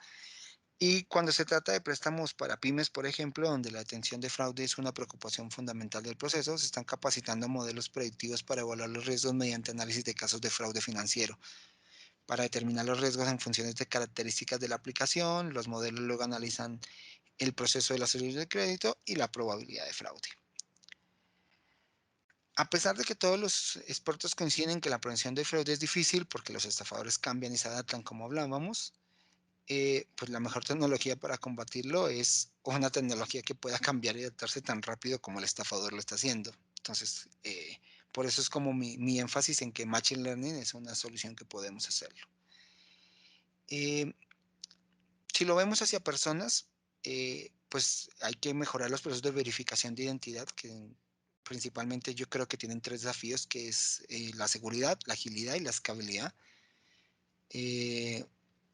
Y cuando se trata de préstamos para pymes, por ejemplo, donde la atención de fraude es una preocupación fundamental del proceso, se están capacitando modelos predictivos para evaluar los riesgos mediante análisis de casos de fraude financiero. Para determinar los riesgos en funciones de características de la aplicación, los modelos luego analizan el proceso de la solicitud de crédito y la probabilidad de fraude. A pesar de que todos los expertos coinciden en que la prevención de fraude es difícil porque los estafadores cambian y se adaptan como hablábamos, pues la mejor tecnología para combatirlo es una tecnología que pueda cambiar y adaptarse tan rápido como el estafador lo está haciendo. Entonces, por eso es como mi énfasis en que Machine Learning es una solución que podemos hacerlo. Eh, si lo vemos hacia personas, pues hay que mejorar los procesos de verificación de identidad, que principalmente yo creo que tienen tres desafíos, que es la seguridad, la agilidad y la escalabilidad, eh,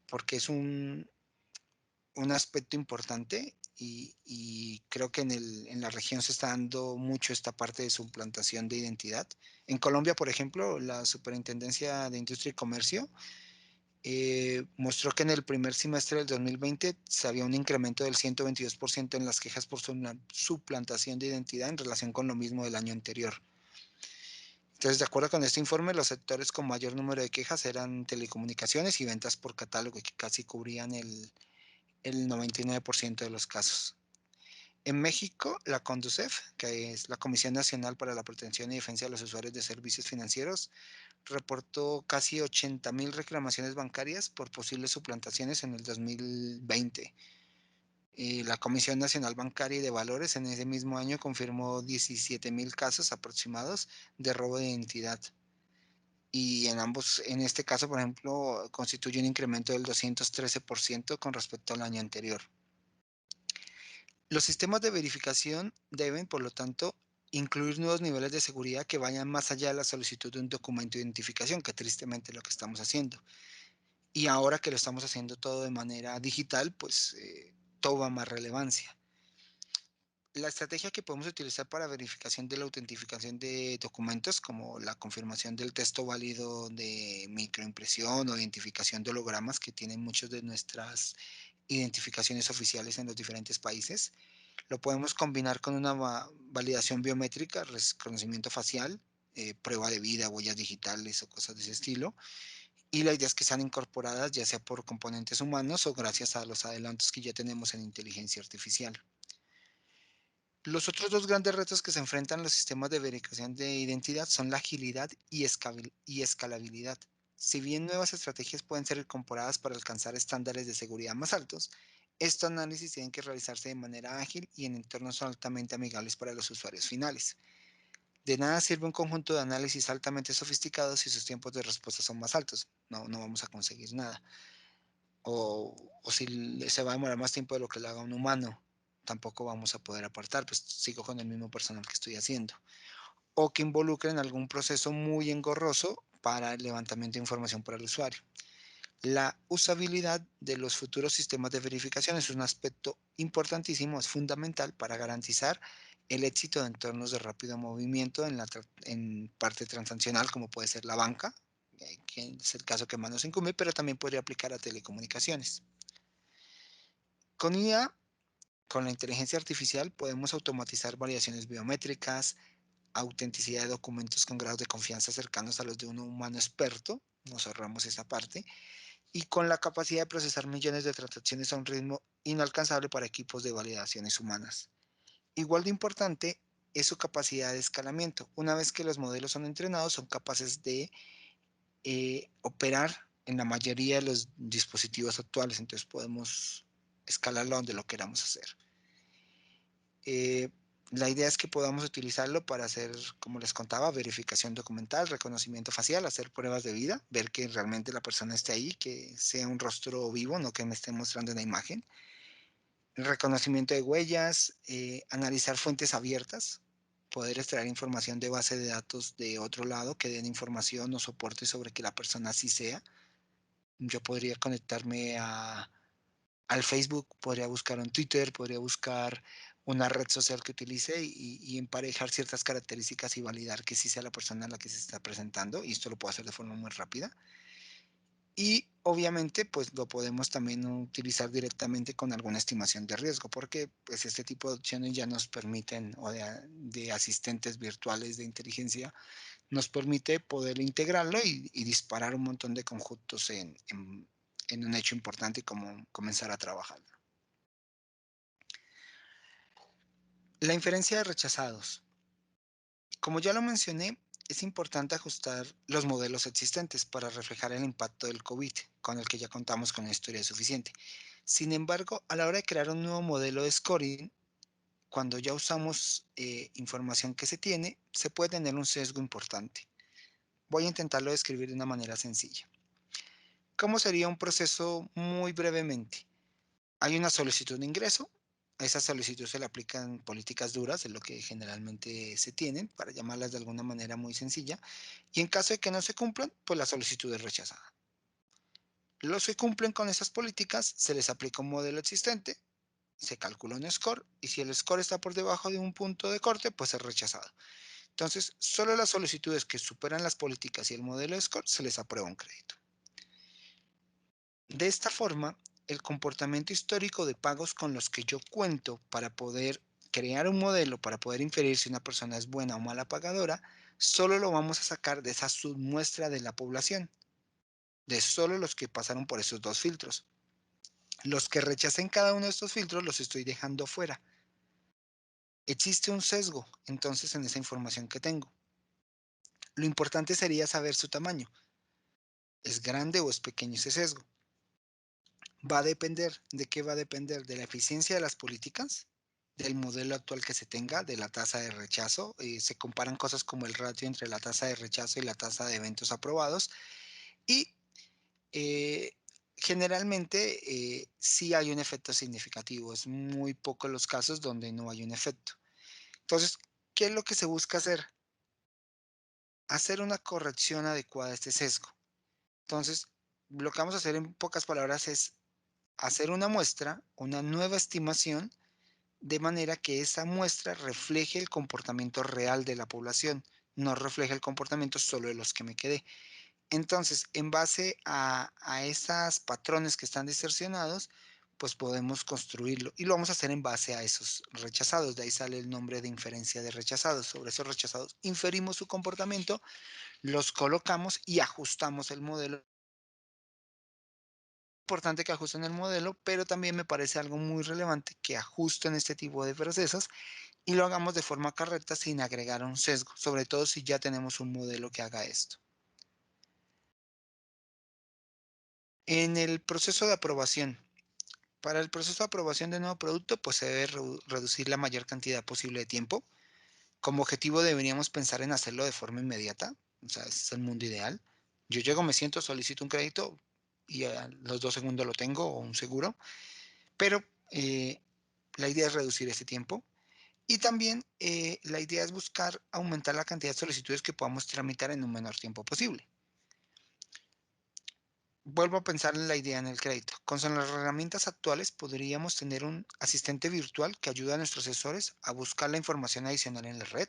porque es un aspecto importante y creo que en la región se está dando mucho esta parte de suplantación de identidad. En Colombia, por ejemplo, la Superintendencia de Industria y Comercio mostró que en el primer semestre del 2020 se había un incremento del 122% en las quejas por suplantación de identidad en relación con lo mismo del año anterior. Entonces, de acuerdo con este informe, los sectores con mayor número de quejas eran telecomunicaciones y ventas por catálogo, que casi cubrían el 99% de los casos. En México, la CONDUCEF, que es la Comisión Nacional para la Protección y Defensa de los Usuarios de Servicios Financieros, reportó casi 80.000 reclamaciones bancarias por posibles suplantaciones en el 2020. Y la Comisión Nacional Bancaria y de Valores en ese mismo año confirmó 17.000 casos aproximados de robo de identidad. Y en ambos, en este caso, por ejemplo, constituye un incremento del 213% con respecto al año anterior. Los sistemas de verificación deben, por lo tanto, incluir nuevos niveles de seguridad que vayan más allá de la solicitud de un documento de identificación, que tristemente es lo que estamos haciendo. Y ahora que lo estamos haciendo todo de manera digital, pues toma más relevancia. La estrategia que podemos utilizar para verificación de la autentificación de documentos, como la confirmación del texto válido de microimpresión o identificación de hologramas que tienen muchas de nuestras identificaciones oficiales en los diferentes países, lo podemos combinar con una validación biométrica, reconocimiento facial, prueba de vida, huellas digitales o cosas de ese estilo, y la idea es que sean incorporadas ya sea por componentes humanos o gracias a los adelantos que ya tenemos en inteligencia artificial. Los otros dos grandes retos que se enfrentan los sistemas de verificación de identidad son la agilidad y escalabilidad. Si bien nuevas estrategias pueden ser incorporadas para alcanzar estándares de seguridad más altos, estos análisis tienen que realizarse de manera ágil y en entornos altamente amigables para los usuarios finales. De nada sirve un conjunto de análisis altamente sofisticados si sus tiempos de respuesta son más altos. No, no vamos a conseguir nada. O si se va a demorar más tiempo de lo que le haga un humano, tampoco vamos a poder aportar, pues sigo con el mismo personal que estoy haciendo. O que involucren algún proceso muy engorroso para el levantamiento de información para el usuario. La usabilidad de los futuros sistemas de verificación es un aspecto importantísimo, es fundamental para garantizar el éxito de entornos de rápido movimiento en parte transaccional, como puede ser la banca, que es el caso que más nos incumbe, pero también podría aplicar a telecomunicaciones. Con IA, con la inteligencia artificial, podemos automatizar variaciones biométricas, autenticidad de documentos con grados de confianza cercanos a los de un humano experto, nos ahorramos esa parte, y con la capacidad de procesar millones de transacciones a un ritmo inalcanzable para equipos de validaciones humanas. Igual de importante es su capacidad de escalamiento. Una vez que los modelos son entrenados, son capaces de operar en la mayoría de los dispositivos actuales, entonces podemos escalarlo donde lo queramos hacer. Eh, la idea es que podamos utilizarlo para hacer, como les contaba, verificación documental, reconocimiento facial, hacer pruebas de vida, ver que realmente la persona esté ahí, que sea un rostro vivo, no que me esté mostrando una imagen. Reconocimiento de huellas, analizar fuentes abiertas, poder extraer información de base de datos de otro lado que den información o soporte sobre que la persona sí sea. Yo podría conectarme al Facebook, podría buscar un Twitter, podría buscar una red social que utilice y emparejar ciertas características y validar que sí sea la persona a la que se está presentando, y esto lo puedo hacer de forma muy rápida. Y obviamente, pues lo podemos también utilizar directamente con alguna estimación de riesgo, porque pues este tipo de opciones ya nos permiten, o de asistentes virtuales de inteligencia, nos permite poder integrarlo y disparar un montón de conjuntos en un hecho importante como comenzar a trabajar. La inferencia de rechazados. Como ya lo mencioné, es importante ajustar los modelos existentes para reflejar el impacto del COVID, con el que ya contamos con una historia suficiente. Sin embargo, a la hora de crear un nuevo modelo de scoring, cuando ya usamos información que se tiene, se puede tener un sesgo importante. Voy a intentarlo describir de una manera sencilla. ¿Cómo sería un proceso muy brevemente? Hay una solicitud de ingreso. A esa solicitud se le aplican políticas duras, es lo que generalmente se tienen, para llamarlas de alguna manera muy sencilla. Y en caso de que no se cumplan, pues la solicitud es rechazada. Los que cumplen con esas políticas, se les aplica un modelo existente, se calcula un score, y si el score está por debajo de un punto de corte, pues es rechazado. Entonces, solo las solicitudes que superan las políticas y el modelo de score se les aprueba un crédito. De esta forma, el comportamiento histórico de pagos con los que yo cuento para poder crear un modelo, para poder inferir si una persona es buena o mala pagadora, solo lo vamos a sacar de esa submuestra de la población, de solo los que pasaron por esos dos filtros. Los que rechacen cada uno de estos filtros los estoy dejando fuera. Existe un sesgo, entonces, en esa información que tengo. Lo importante sería saber su tamaño. ¿Es grande o es pequeño ese sesgo? Va a depender. ¿De qué va a depender? De la eficiencia de las políticas, del modelo actual que se tenga, de la tasa de rechazo. Se comparan cosas como el ratio entre la tasa de rechazo y la tasa de eventos aprobados. Y eh, generalmente sí hay un efecto significativo. Es muy poco los casos donde no hay un efecto. Entonces, ¿qué es lo que se busca hacer? Hacer una corrección adecuada a este sesgo. Entonces, lo que vamos a hacer en pocas palabras es hacer una muestra, una nueva estimación, de manera que esa muestra refleje el comportamiento real de la población, no refleje el comportamiento solo de los que me quedé. Entonces, en base a esos patrones que están distorsionados, pues podemos construirlo y lo vamos a hacer en base a esos rechazados. De ahí sale el nombre de inferencia de rechazados. Sobre esos rechazados inferimos su comportamiento, los colocamos y ajustamos el modelo importante que ajusten el modelo, pero también me parece algo muy relevante que ajusten este tipo de procesos y lo hagamos de forma correcta sin agregar un sesgo, sobre todo si ya tenemos un modelo que haga esto. En el proceso de aprobación, para el proceso de aprobación de nuevo producto, pues se debe reducir la mayor cantidad posible de tiempo. Como objetivo deberíamos pensar en hacerlo de forma inmediata, o sea, ese es el mundo ideal. Yo llego, me siento, solicito un crédito y a los 2 segundos lo tengo o un seguro, pero la idea es reducir ese tiempo. Y también la idea es buscar aumentar la cantidad de solicitudes que podamos tramitar en un menor tiempo posible. Vuelvo a pensar en la idea en el crédito. Con las herramientas actuales podríamos tener un asistente virtual que ayuda a nuestros asesores a buscar la información adicional en la red,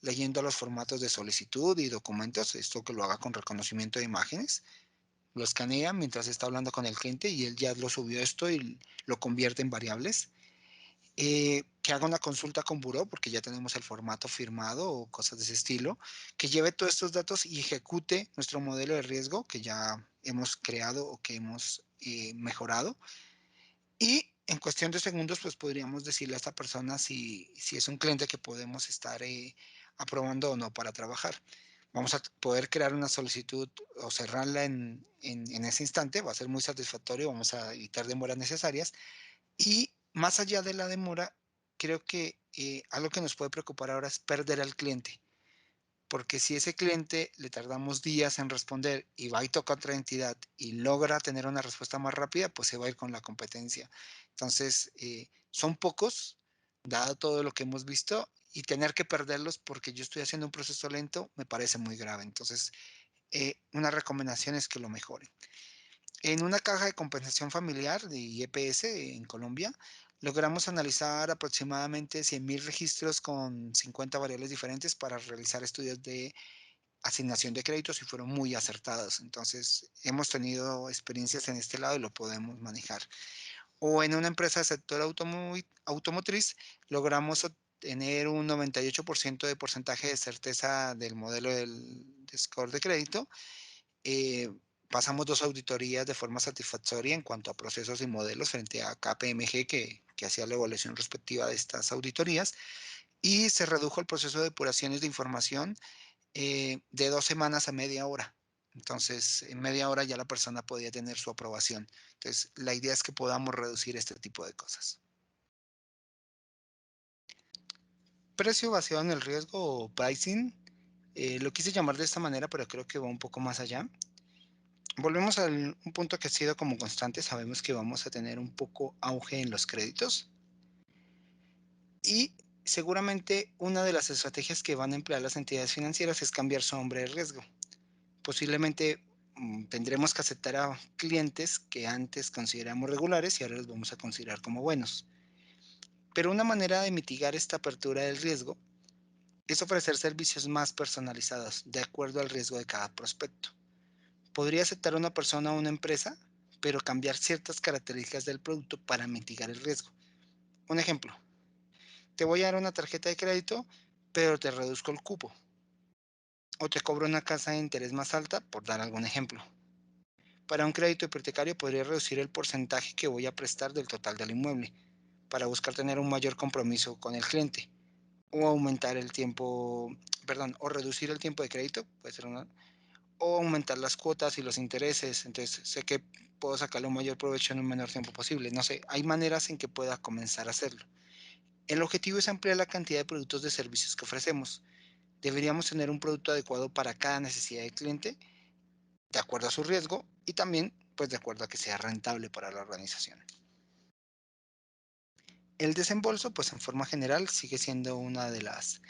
leyendo los formatos de solicitud y documentos, esto que lo haga con reconocimiento de imágenes, lo escanea mientras está hablando con el cliente y él ya lo subió esto y lo convierte en variables. Que haga una consulta con buró, porque ya tenemos el formato firmado o cosas de ese estilo, que lleve todos estos datos y ejecute nuestro modelo de riesgo que ya hemos creado o que hemos mejorado. Y en cuestión de segundos, pues podríamos decirle a esta persona si es un cliente que podemos estar aprobando o no para trabajar. Vamos a poder crear una solicitud o cerrarla en ese instante, va a ser muy satisfactorio, vamos a evitar demoras necesarias y más allá de la demora, creo que algo que nos puede preocupar ahora es perder al cliente, porque si ese cliente le tardamos días en responder y va y toca otra entidad y logra tener una respuesta más rápida, pues se va a ir con la competencia. Entonces, son pocos, dado todo lo que hemos visto, y tener que perderlos porque yo estoy haciendo un proceso lento me parece muy grave. Entonces, una recomendación es que lo mejoren. En una caja de compensación familiar de IEPS en Colombia, logramos analizar aproximadamente 100.000 registros con 50 variables diferentes para realizar estudios de asignación de créditos y fueron muy acertados. Entonces, hemos tenido experiencias en este lado y lo podemos manejar. O en una empresa del sector automotriz, logramos obtener un 98% de porcentaje de certeza del modelo de score de crédito. eh, Pasamos 2 auditorías de forma satisfactoria en cuanto a procesos y modelos frente a KPMG que hacía la evaluación respectiva de estas auditorías y se redujo el proceso de depuraciones de información de 2 semanas a media hora. Entonces, en media hora ya la persona podía tener su aprobación. Entonces, la idea es que podamos reducir este tipo de cosas. Precio basado en el riesgo o pricing, lo quise llamar de esta manera, pero creo que va un poco más allá. Volvemos a un punto que ha sido como constante, sabemos que vamos a tener un poco auge en los créditos y seguramente una de las estrategias que van a emplear las entidades financieras es cambiar su nombre de riesgo. Posiblemente tendremos que aceptar a clientes que antes consideramos regulares y ahora los vamos a considerar como buenos. Pero una manera de mitigar esta apertura del riesgo es ofrecer servicios más personalizados de acuerdo al riesgo de cada prospecto. Podría aceptar una persona o una empresa, pero cambiar ciertas características del producto para mitigar el riesgo. Un ejemplo, te voy a dar una tarjeta de crédito, pero te reduzco el cupo. O te cobro una tasa de interés más alta, por dar algún ejemplo. Para un crédito hipotecario podría reducir el porcentaje que voy a prestar del total del inmueble, para buscar tener un mayor compromiso con el cliente. O aumentar el tiempo, perdón, o reducir el tiempo de crédito, puede ser una, o aumentar las cuotas y los intereses. Entonces, sé que puedo sacarle un mayor provecho en un menor tiempo posible. No sé, hay maneras en que pueda comenzar a hacerlo. El objetivo es ampliar la cantidad de productos de servicios que ofrecemos. Deberíamos tener un producto adecuado para cada necesidad del cliente, de acuerdo a su riesgo y también, pues, de acuerdo a que sea rentable para la organización. El desembolso, pues, en forma general, sigue siendo una de las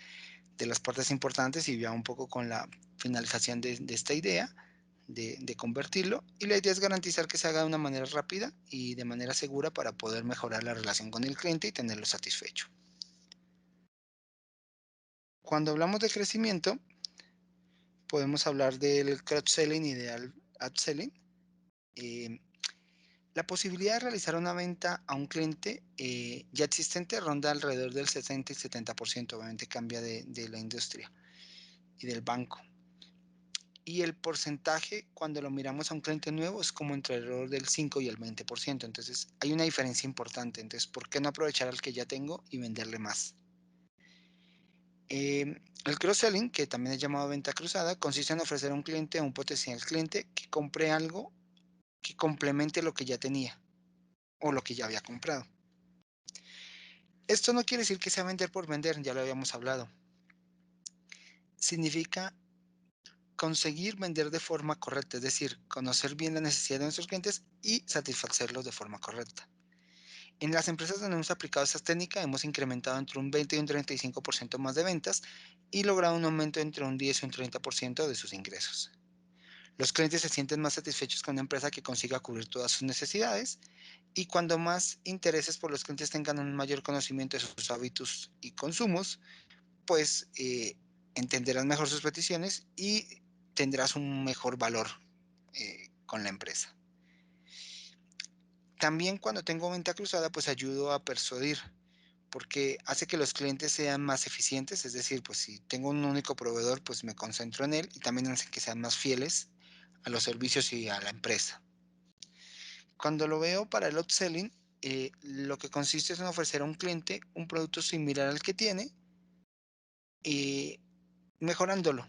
partes importantes y ya un poco con la finalización de esta idea de convertirlo. Y la idea es garantizar que se haga de una manera rápida y de manera segura para poder mejorar la relación con el cliente y tenerlo satisfecho. Cuando hablamos de crecimiento, podemos hablar del cross-selling y del upselling. Eh, la posibilidad de realizar una venta a un cliente ya existente ronda alrededor del 60 y 70%, obviamente cambia de la industria y del banco. y el porcentaje cuando lo miramos a un cliente nuevo es como entre alrededor del 5 y el 20%. Entonces, hay una diferencia importante. Entonces, ¿por qué no aprovechar al que ya tengo y venderle más? El cross-selling, que también es llamado venta cruzada, consiste en ofrecer a un cliente o un potencial cliente que compre algo que complemente lo que ya tenía o lo que ya había comprado. Esto no quiere decir que sea vender por vender, ya lo habíamos hablado. Significa conseguir vender de forma correcta, es decir, conocer bien la necesidad de nuestros clientes y satisfacerlos de forma correcta. En las empresas donde hemos aplicado esta técnica hemos incrementado entre un 20 y un 35% más de ventas y logrado un aumento entre un 10 y un 30% de sus ingresos. Los clientes se sienten más satisfechos con una empresa que consiga cubrir todas sus necesidades y cuando más intereses por los clientes tengan un mayor conocimiento de sus hábitos y consumos, pues entenderás mejor sus peticiones y tendrás un mejor valor con la empresa. También cuando tengo venta cruzada, pues ayudo a persuadir, porque hace que los clientes sean más eficientes, es decir, pues si tengo un único proveedor, pues me concentro en él y también hace que sean más fieles a los servicios y a la empresa. Cuando lo veo para el upselling, lo que consiste es en ofrecer a un cliente un producto similar al que tiene, eh, mejorándolo.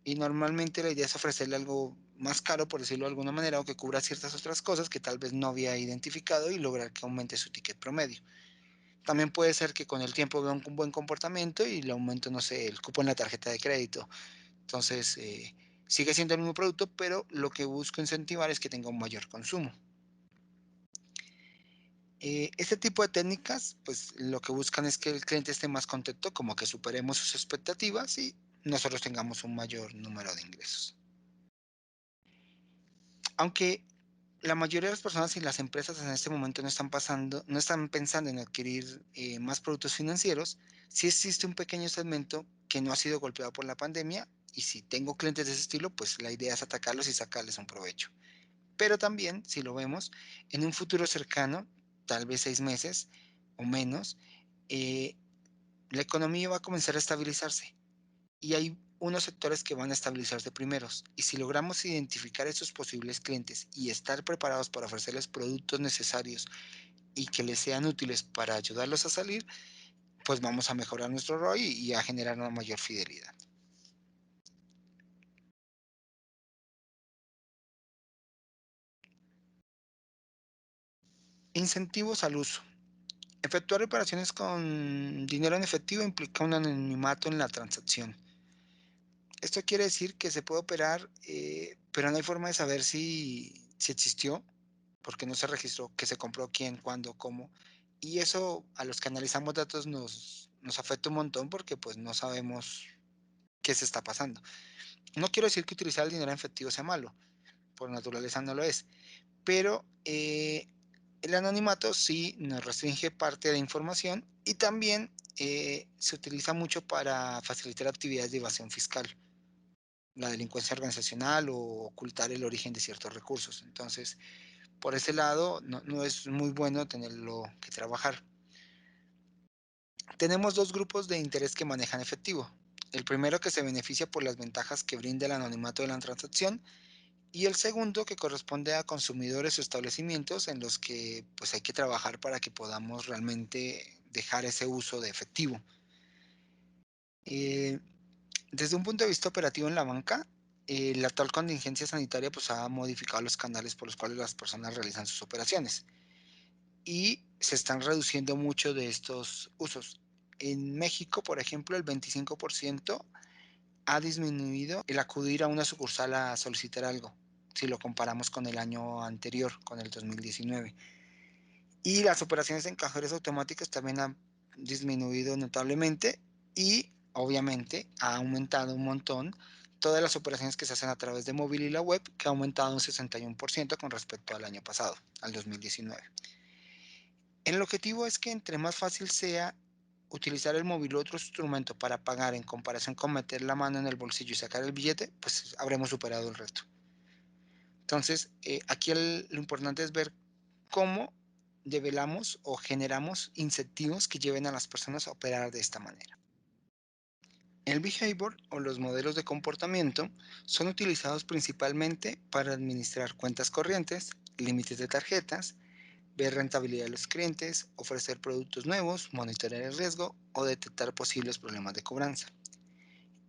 Y normalmente la idea es ofrecerle algo más caro, por decirlo de alguna manera, o que cubra ciertas otras cosas que tal vez no había identificado y lograr que aumente su ticket promedio. También puede ser que con el tiempo vea un buen comportamiento y le aumento, no sé, el cupo en la tarjeta de crédito. Entonces, sigue siendo el mismo producto, pero lo que busco incentivar es que tenga un mayor consumo. Este tipo de técnicas, pues lo que buscan es que el cliente esté más contento, como que superemos sus expectativas y nosotros tengamos un mayor número de ingresos. Aunque la mayoría de las personas y las empresas en este momento no están pensando en adquirir más productos financieros, sí existe un pequeño segmento que no ha sido golpeado por la pandemia y si tengo clientes de ese estilo, pues la idea es atacarlos y sacarles un provecho. Pero también, si lo vemos, en un futuro cercano, tal vez 6 meses o menos, eh, la economía va a comenzar a estabilizarse y hay unos sectores que van a estabilizarse primeros. Y si logramos identificar esos posibles clientes y estar preparados para ofrecerles productos necesarios y que les sean útiles para ayudarlos a salir, pues vamos a mejorar nuestro ROI y a generar una mayor fidelidad. Incentivos al uso. Efectuar operaciones con dinero en efectivo implica un anonimato en la transacción. Esto quiere decir que se puede operar, pero no hay forma de saber si existió, porque no se registró, que se compró quién, cuándo, cómo. Y eso a los que analizamos datos nos afecta un montón porque pues no sabemos qué se está pasando. No quiero decir que utilizar el dinero en efectivo sea malo, por naturaleza no lo es, pero el anonimato sí nos restringe parte de información y también se utiliza mucho para facilitar actividades de evasión fiscal, la delincuencia organizacional o ocultar el origen de ciertos recursos. Entonces, por ese lado, no es muy bueno tenerlo que trabajar. Tenemos dos grupos de interés que manejan efectivo. El primero que se beneficia por las ventajas que brinda el anonimato de la transacción y el segundo que corresponde a consumidores o establecimientos en los que pues hay que trabajar para que podamos realmente dejar ese uso de efectivo. Eh, Desde un punto de vista operativo en la banca, la actual contingencia sanitaria pues, ha modificado los canales por los cuales las personas realizan sus operaciones y se están reduciendo mucho de estos usos. En México, por ejemplo, el 25% ha disminuido el acudir a una sucursal a solicitar algo, si lo comparamos con el año anterior, con el 2019. Y las operaciones en cajeros automáticos también han disminuido notablemente y obviamente ha aumentado un montón todas las operaciones que se hacen a través de móvil y la web, que ha aumentado un 61% con respecto al año pasado, al 2019. El objetivo es que entre más fácil sea utilizar el móvil u otro instrumento para pagar en comparación con meter la mano en el bolsillo y sacar el billete, pues habremos superado el reto. Entonces, aquí lo importante es ver cómo develamos o generamos incentivos que lleven a las personas a operar de esta manera. El behavior o los modelos de comportamiento son utilizados principalmente para administrar cuentas corrientes, límites de tarjetas, ver rentabilidad de los clientes, ofrecer productos nuevos, monitorear el riesgo o detectar posibles problemas de cobranza.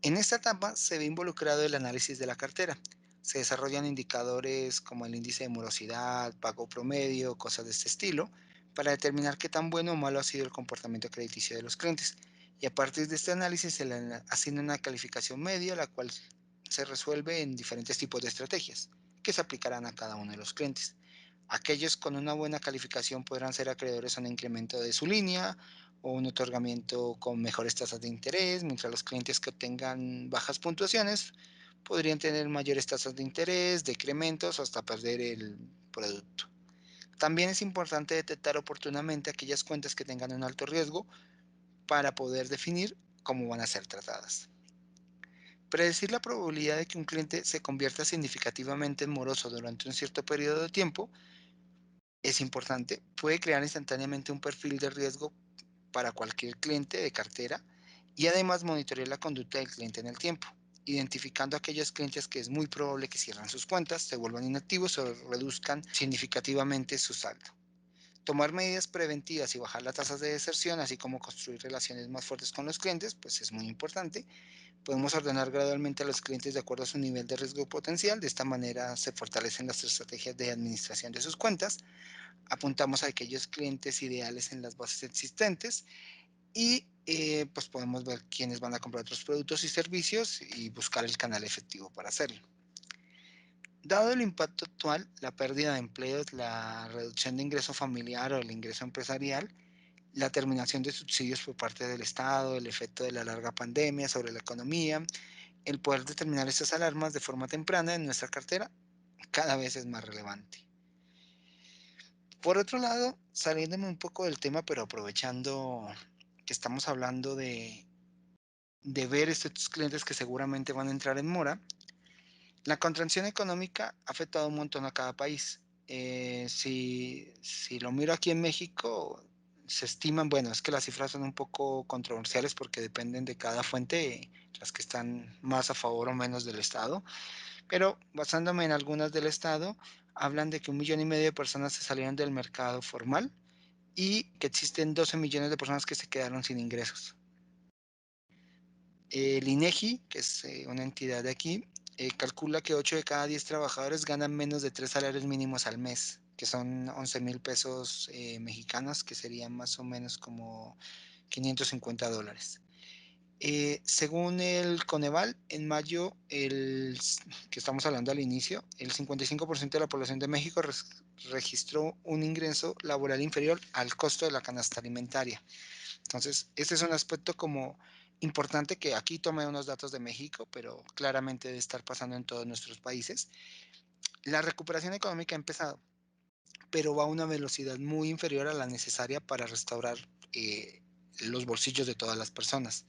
En esta etapa se ve involucrado el análisis de la cartera. Se desarrollan indicadores como el índice de morosidad, pago promedio, cosas de este estilo, para determinar qué tan bueno o malo ha sido el comportamiento crediticio de los clientes. Y a partir de este análisis se le asigna una calificación media, la cual se resuelve en diferentes tipos de estrategias que se aplicarán a cada uno de los clientes. Aquellos con una buena calificación podrán ser acreedores a un incremento de su línea o un otorgamiento con mejores tasas de interés, mientras los clientes que obtengan bajas puntuaciones podrían tener mayores tasas de interés, decrementos o hasta perder el producto. También es importante detectar oportunamente aquellas cuentas que tengan un alto riesgo para poder definir cómo van a ser tratadas. Predecir la probabilidad de que un cliente se convierta significativamente en moroso durante un cierto periodo de tiempo es importante. Puede crear instantáneamente un perfil de riesgo para cualquier cliente de cartera y además monitorear la conducta del cliente en el tiempo, identificando aquellos clientes que es muy probable que cierren sus cuentas, se vuelvan inactivos o reduzcan significativamente su saldo. Tomar medidas preventivas y bajar las tasas de deserción, así como construir relaciones más fuertes con los clientes, pues es muy importante. Podemos ordenar gradualmente a los clientes de acuerdo a su nivel de riesgo potencial. De esta manera se fortalecen las estrategias de administración de sus cuentas, apuntamos a aquellos clientes ideales en las bases existentes y pues podemos ver quiénes van a comprar otros productos y servicios y buscar el canal efectivo para hacerlo. Dado el impacto actual, la pérdida de empleos, la reducción de ingreso familiar o el ingreso empresarial, la terminación de subsidios por parte del Estado, el efecto de la larga pandemia sobre la economía, el poder determinar estas alarmas de forma temprana en nuestra cartera cada vez es más relevante. Por otro lado, saliéndome un poco del tema, pero aprovechando que estamos hablando de ver estos clientes que seguramente van a entrar en mora, la contracción económica ha afectado un montón a cada país. Si lo miro aquí en México, se estiman, bueno, es que las cifras son un poco controversiales porque dependen de cada fuente, las que están más a favor o menos del Estado, pero basándome en algunas del Estado, hablan de que 1,5 millones de personas se salieron del mercado formal y que existen 12 millones de personas que se quedaron sin ingresos. El INEGI, que es una entidad de aquí, calcula que 8 de cada 10 trabajadores ganan menos de 3 salarios mínimos al mes, que son 11,000 pesos mexicanos, que serían más o menos como $550. Según el Coneval, en mayo, que estamos hablando al inicio, el 55% de la población de México registró un ingreso laboral inferior al costo de la canasta alimentaria. Entonces, este es un aspecto como importante que aquí tomé unos datos de México, pero claramente debe estar pasando en todos nuestros países. La recuperación económica ha empezado, pero va a una velocidad muy inferior a la necesaria para restaurar los bolsillos de todas las personas.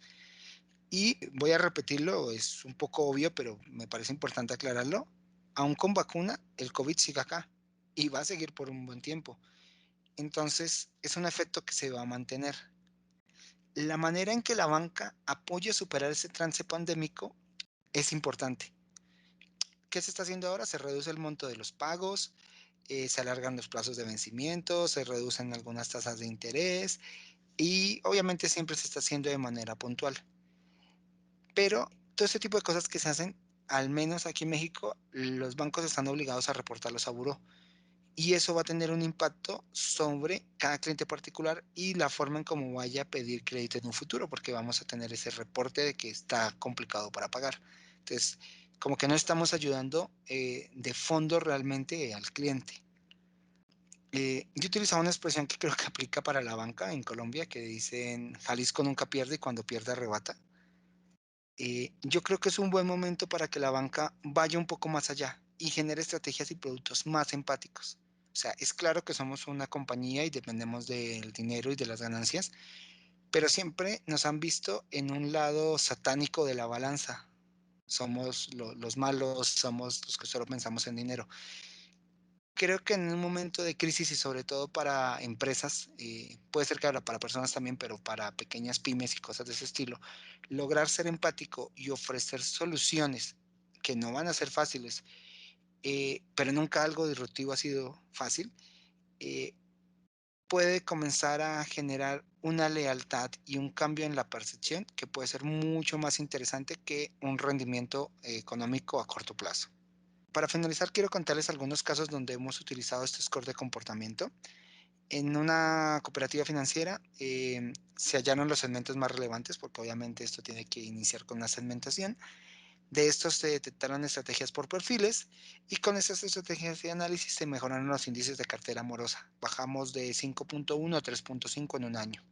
Y voy a repetirlo, es un poco obvio, pero me parece importante aclararlo. Aún con vacuna, el COVID sigue acá y va a seguir por un buen tiempo. Entonces, es un efecto que se va a mantener. La manera en que la banca apoya a superar ese trance pandémico es importante. ¿Qué se está haciendo ahora? Se reduce el monto de los pagos, se alargan los plazos de vencimiento, se reducen algunas tasas de interés y obviamente siempre se está haciendo de manera puntual. Pero todo este tipo de cosas que se hacen, al menos aquí en México, los bancos están obligados a reportarlos a buró. Y eso va a tener un impacto sobre cada cliente particular y la forma en cómo vaya a pedir crédito en un futuro, porque vamos a tener ese reporte de que está complicado para pagar. Entonces, como que no estamos ayudando de fondo realmente al cliente. Yo utilizaba una expresión que creo que aplica para la banca en Colombia, que dicen, Jalisco nunca pierde y cuando pierde arrebata. Yo creo que es un buen momento para que la banca vaya un poco más allá y genere estrategias y productos más empáticos. O sea, es claro que somos una compañía y dependemos del dinero y de las ganancias, pero siempre nos han visto en un lado satánico de la balanza. Somos los malos, somos los que solo pensamos en dinero. Creo que en un momento de crisis y sobre todo para empresas, puede ser que para personas también, pero para pequeñas pymes y cosas de ese estilo, lograr ser empático y ofrecer soluciones que no van a ser fáciles, pero nunca algo disruptivo ha sido fácil, eh, puede comenzar a generar una lealtad y un cambio en la percepción que puede ser mucho más interesante que un rendimiento económico a corto plazo. Para finalizar, quiero contarles algunos casos donde hemos utilizado este score de comportamiento. En una cooperativa financiera se hallaron los segmentos más relevantes, porque obviamente esto tiene que iniciar con una segmentación. De estos se detectaron estrategias por perfiles y con esas estrategias de análisis se mejoraron los índices de cartera morosa. Bajamos de 5.1 a 3.5 en un año.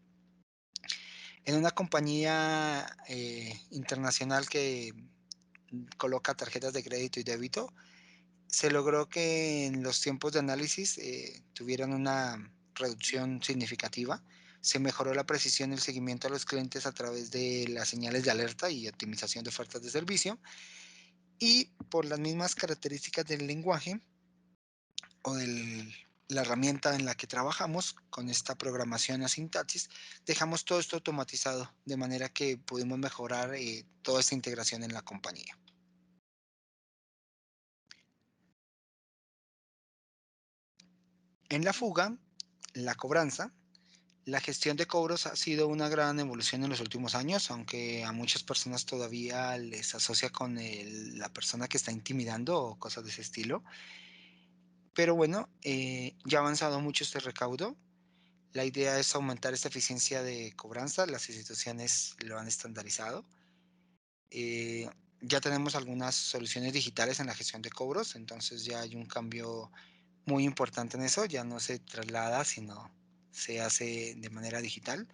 En una compañía internacional que coloca tarjetas de crédito y débito, se logró que en los tiempos de análisis tuvieran una reducción significativa. Se mejoró la precisión y el seguimiento a los clientes a través de las señales de alerta y optimización de ofertas de servicio. Y por las mismas características del lenguaje o de la herramienta en la que trabajamos con esta programación a sintaxis, dejamos todo esto automatizado, de manera que pudimos mejorar toda esta integración en la compañía. En la fuga, la cobranza, la gestión de cobros ha sido una gran evolución en los últimos años, aunque a muchas personas todavía les asocia con la persona que está intimidando o cosas de ese estilo. Pero bueno, ya ha avanzado mucho este recaudo. La idea es aumentar esta eficiencia de cobranza. Las instituciones lo han estandarizado. Eh, ya tenemos algunas soluciones digitales en la gestión de cobros, entonces ya hay un cambio muy importante en eso. Ya no se traslada, sino se hace de manera digital.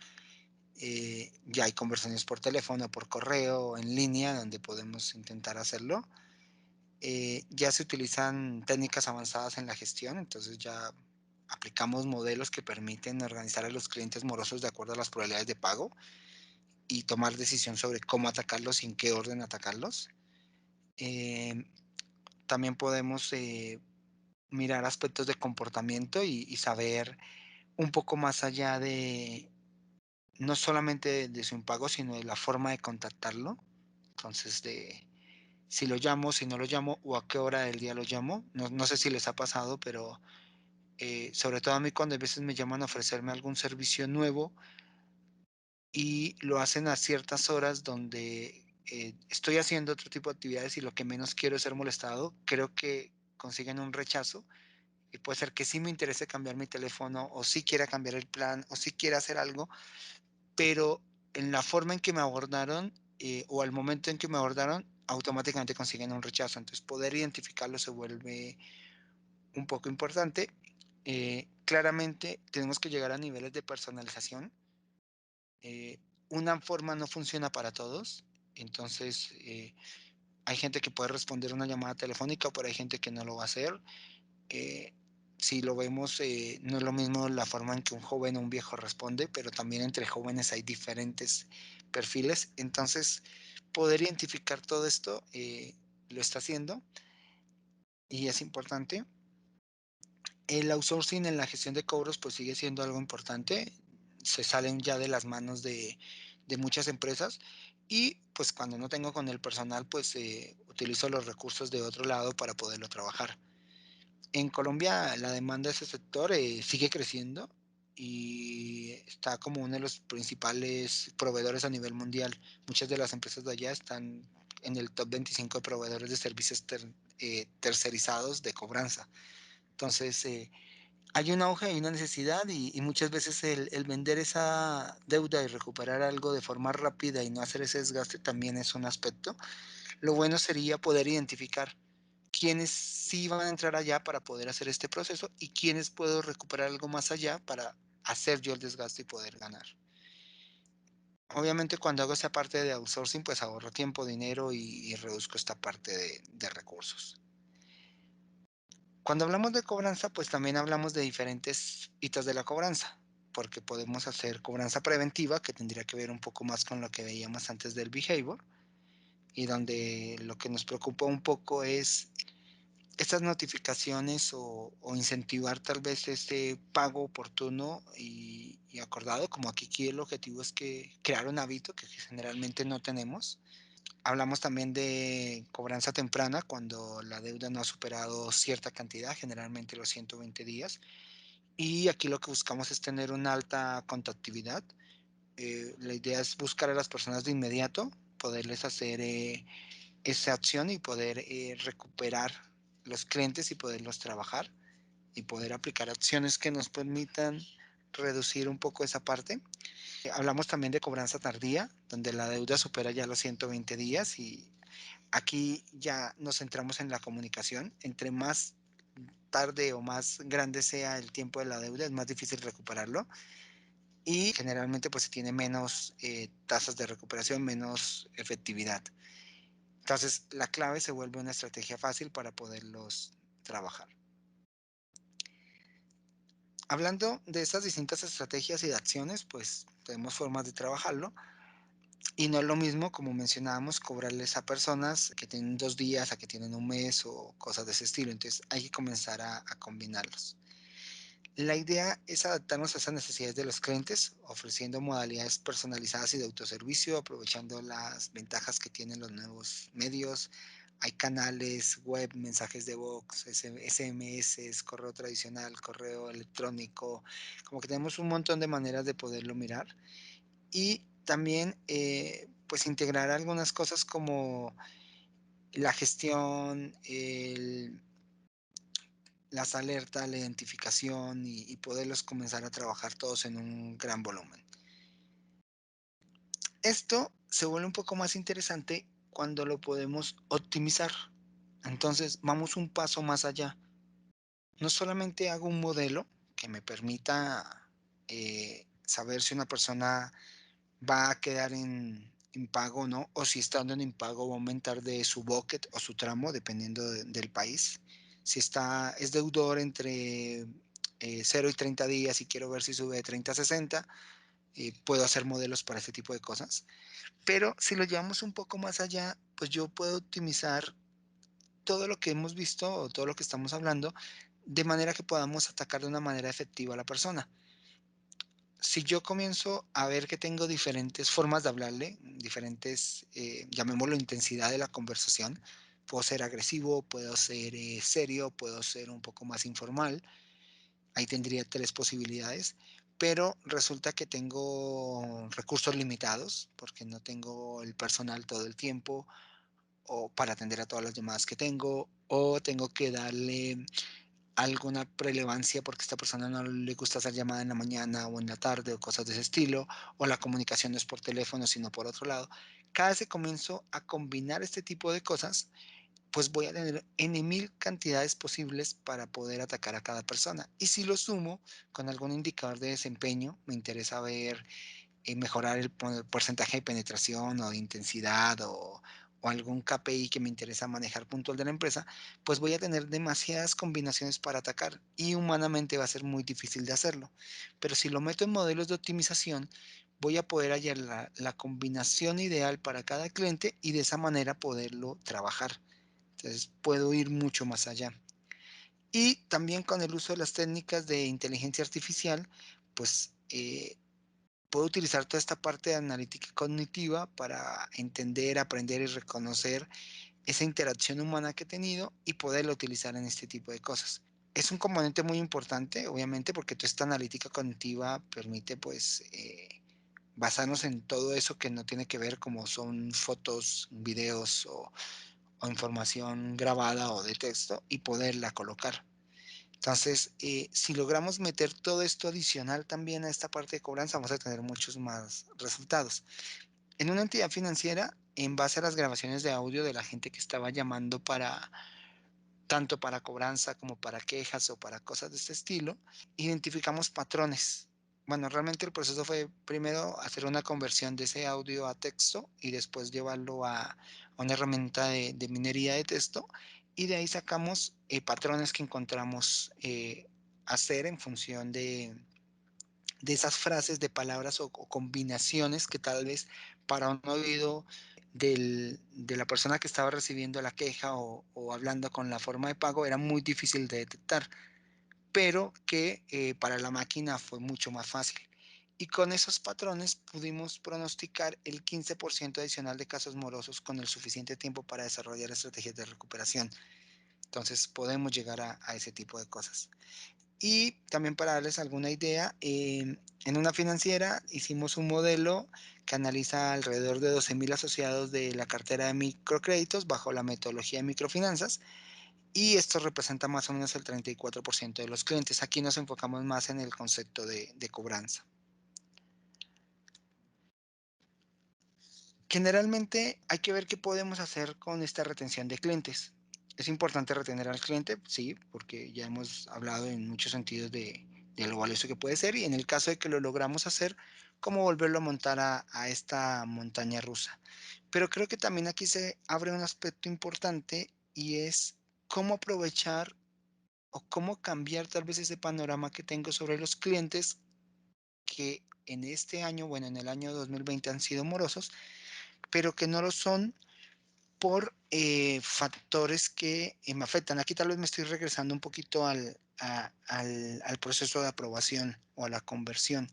Ya hay conversaciones por teléfono, por correo, en línea, donde podemos intentar hacerlo. Ya se utilizan técnicas avanzadas en la gestión, entonces ya aplicamos modelos que permiten organizar a los clientes morosos de acuerdo a las probabilidades de pago y tomar decisión sobre cómo atacarlos y en qué orden atacarlos. Eh, también podemos mirar aspectos de comportamiento y saber un poco más allá de no solamente de su impago, sino de la forma de contactarlo. Entonces, de si lo llamo, si no lo llamo o a qué hora del día lo llamo. No, no sé si les ha pasado, pero sobre todo a mí cuando a veces me llaman a ofrecerme algún servicio nuevo y lo hacen a ciertas horas donde estoy haciendo otro tipo de actividades y lo que menos quiero es ser molestado, creo que consiguen un rechazo y puede ser que sí me interese cambiar mi teléfono o sí quiera cambiar el plan o sí quiera hacer algo, pero en la forma en que me abordaron o al momento en que me abordaron, automáticamente consiguen un rechazo. Entonces, poder identificarlo se vuelve un poco importante. Claramente, tenemos que llegar a niveles de personalización. Eh, una forma no funciona para todos. Entonces, hay gente que puede responder una llamada telefónica, pero hay gente que no lo va a hacer. Eh, si lo vemos, no es lo mismo la forma en que un joven o un viejo responde, pero también entre jóvenes hay diferentes perfiles. Entonces, poder identificar todo esto lo está haciendo y es importante. El outsourcing en la gestión de cobros pues sigue siendo algo importante. Se salen ya de las manos de muchas empresas y pues cuando no tengo con el personal pues utilizo los recursos de otro lado para poderlo trabajar. En Colombia la demanda de ese sector sigue creciendo y está como uno de los principales proveedores a nivel mundial. Muchas de las empresas de allá están en el top 25 de proveedores de servicios tercerizados de cobranza. Entonces, hay un auge, hay una necesidad y muchas veces el vender esa deuda y recuperar algo de forma rápida y no hacer ese desgaste también es un aspecto. Lo bueno sería poder identificar quiénes sí van a entrar allá para poder hacer este proceso y quiénes puedo recuperar algo más allá para hacer yo el desgaste y poder ganar. Obviamente cuando hago esa parte de outsourcing, pues ahorro tiempo, dinero y reduzco esta parte de recursos. Cuando hablamos de cobranza, pues también hablamos de diferentes hitos de la cobranza, porque podemos hacer cobranza preventiva, que tendría que ver un poco más con lo que veíamos antes del behavior, y donde lo que nos preocupa un poco es estas notificaciones o incentivar tal vez este pago oportuno y acordado, como aquí el objetivo es que crear un hábito que generalmente no tenemos. Hablamos también de cobranza temprana cuando la deuda no ha superado cierta cantidad, generalmente los 120 días. Y aquí lo que buscamos es tener una alta contactividad. La idea es buscar a las personas de inmediato, poderles hacer esa acción y poder recuperar los clientes y poderlos trabajar y poder aplicar acciones que nos permitan reducir un poco esa parte. Hablamos también de cobranza tardía, donde la deuda supera ya los 120 días y aquí ya nos centramos en la comunicación. Entre más tarde o más grande sea el tiempo de la deuda, es más difícil recuperarlo y generalmente pues se tiene menos tasas de recuperación, menos efectividad. Entonces la clave se vuelve una estrategia fácil para poderlos trabajar. Hablando de estas distintas estrategias y de acciones, pues tenemos formas de trabajarlo y no es lo mismo, como mencionábamos, cobrarles a personas que tienen 2 días, a que tienen un mes o cosas de ese estilo. Entonces hay que comenzar a combinarlos. La idea es adaptarnos a esas necesidades de los clientes, ofreciendo modalidades personalizadas y de autoservicio, aprovechando las ventajas que tienen los nuevos medios. Hay canales web, mensajes de voz, SMS, correo tradicional, correo electrónico, como que tenemos un montón de maneras de poderlo mirar. Y también, pues, integrar algunas cosas como la gestión, las alertas, la identificación y poderlos comenzar a trabajar todos en un gran volumen. Esto se vuelve un poco más interesante cuando lo podemos optimizar. Entonces, vamos un paso más allá. No solamente hago un modelo que me permita saber si una persona va a quedar en impago o no, o si estando en impago va a aumentar de su bucket o su tramo, dependiendo del país. Si es deudor entre 0 y 30 días y quiero ver si sube de 30 a 60, puedo hacer modelos para ese tipo de cosas. Pero si lo llevamos un poco más allá, pues yo puedo optimizar todo lo que hemos visto o todo lo que estamos hablando de manera que podamos atacar de una manera efectiva a la persona. Si yo comienzo a ver que tengo diferentes formas de hablarle, diferentes, llamémoslo intensidad de la conversación, puedo ser agresivo, puedo ser serio, puedo ser un poco más informal, ahí tendría tres posibilidades, pero resulta que tengo recursos limitados porque no tengo el personal todo el tiempo o para atender a todas las llamadas que tengo, o tengo que darle alguna relevancia porque a esta persona no le gusta hacer llamada en la mañana o en la tarde o cosas de ese estilo, o la comunicación no es por teléfono, sino por otro lado. Cada vez que comienzo a combinar este tipo de cosas, pues voy a tener n mil cantidades posibles para poder atacar a cada persona. Y si lo sumo con algún indicador de desempeño, me interesa ver mejorar el porcentaje de penetración o de intensidad o algún KPI que me interesa manejar puntual de la empresa, pues voy a tener demasiadas combinaciones para atacar y humanamente va a ser muy difícil de hacerlo. Pero si lo meto en modelos de optimización, voy a poder hallar la combinación ideal para cada cliente y de esa manera poderlo trabajar. Entonces puedo ir mucho más allá. Y también con el uso de las técnicas de inteligencia artificial, pues puedo utilizar toda esta parte de analítica cognitiva para entender, aprender y reconocer esa interacción humana que he tenido y poderla utilizar en este tipo de cosas. Es un componente muy importante, obviamente, porque toda esta analítica cognitiva permite, pues, basarnos en todo eso que no tiene que ver, como son fotos, videos o información grabada o de texto, y poderla colocar. Entonces, si logramos meter todo esto adicional también a esta parte de cobranza, vamos a tener muchos más resultados. En una entidad financiera, en base a las grabaciones de audio de la gente que estaba llamando para tanto para cobranza como para quejas o para cosas de este estilo, identificamos patrones. Bueno, realmente el proceso fue primero hacer una conversión de ese audio a texto y después llevarlo a una herramienta de minería de texto y de ahí sacamos patrones que encontramos hacer en función de esas frases de palabras o combinaciones que tal vez para un oído de la persona que estaba recibiendo la queja o hablando con la forma de pago era muy difícil de detectar, pero que para la máquina fue mucho más fácil. Y con esos patrones pudimos pronosticar el 15% adicional de casos morosos con el suficiente tiempo para desarrollar estrategias de recuperación. Entonces podemos llegar a ese tipo de cosas. Y también para darles alguna idea, en una financiera hicimos un modelo que analiza alrededor de 12.000 asociados de la cartera de microcréditos bajo la metodología de microfinanzas y esto representa más o menos el 34% de los clientes. Aquí nos enfocamos más en el concepto de cobranza. Generalmente hay que ver qué podemos hacer con esta retención de clientes. Es importante retener al cliente, sí, porque ya hemos hablado en muchos sentidos de lo valioso que puede ser y en el caso de que lo logramos hacer, cómo volverlo a montar a esta montaña rusa. Pero creo que también aquí se abre un aspecto importante y es cómo aprovechar o cómo cambiar tal vez ese panorama que tengo sobre los clientes que en este año, bueno, en el año 2020 han sido morosos, pero que no lo son por factores que me afectan. Aquí tal vez me estoy regresando un poquito al proceso de aprobación o a la conversión.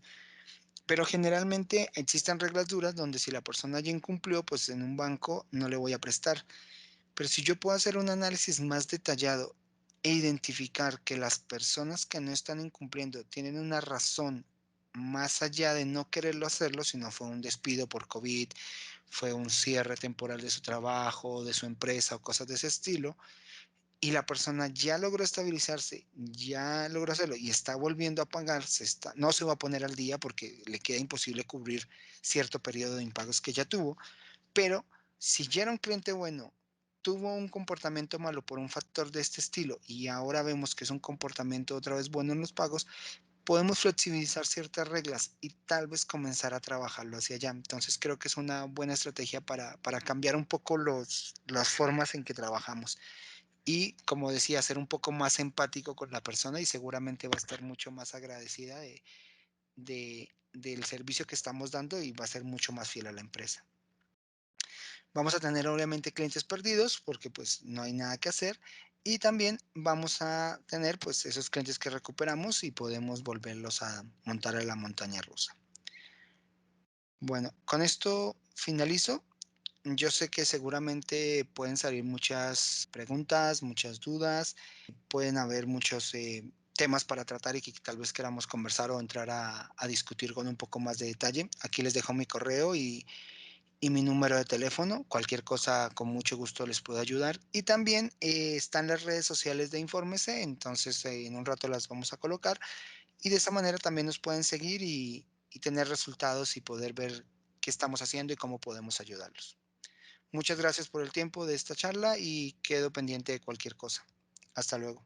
Pero generalmente existen reglas duras donde si la persona ya incumplió, pues en un banco no le voy a prestar. Pero si yo puedo hacer un análisis más detallado e identificar que las personas que no están incumpliendo tienen una razón más allá de no quererlo hacerlo, sino fue un despido por COVID, fue un cierre temporal de su trabajo, de su empresa o cosas de ese estilo, y la persona ya logró estabilizarse, ya logró hacerlo y está volviendo a pagar, no se va a poner al día porque le queda imposible cubrir cierto periodo de impagos que ya tuvo, pero si ya era un cliente bueno, tuvo un comportamiento malo por un factor de este estilo y ahora vemos que es un comportamiento otra vez bueno en los pagos, podemos flexibilizar ciertas reglas y tal vez comenzar a trabajarlo hacia allá. Entonces creo que es una buena estrategia para cambiar un poco las formas en que trabajamos. Y como decía, ser un poco más empático con la persona y seguramente va a estar mucho más agradecida del servicio que estamos dando y va a ser mucho más fiel a la empresa. Vamos a tener obviamente clientes perdidos porque pues no hay nada que hacer y también vamos a tener pues esos clientes que recuperamos y podemos volverlos a montar a la montaña rusa. Bueno, con esto finalizo. Yo sé que seguramente pueden salir muchas preguntas, muchas dudas, pueden haber muchos temas para tratar y que tal vez queramos conversar o entrar a discutir con un poco más de detalle. Aquí les dejo mi correo y mi número de teléfono. Cualquier cosa, con mucho gusto les puedo ayudar. Y también están las redes sociales de Infórmese, entonces en un rato las vamos a colocar. Y de esa manera también nos pueden seguir y tener resultados y poder ver qué estamos haciendo y cómo podemos ayudarlos. Muchas gracias por el tiempo de esta charla y quedo pendiente de cualquier cosa. Hasta luego.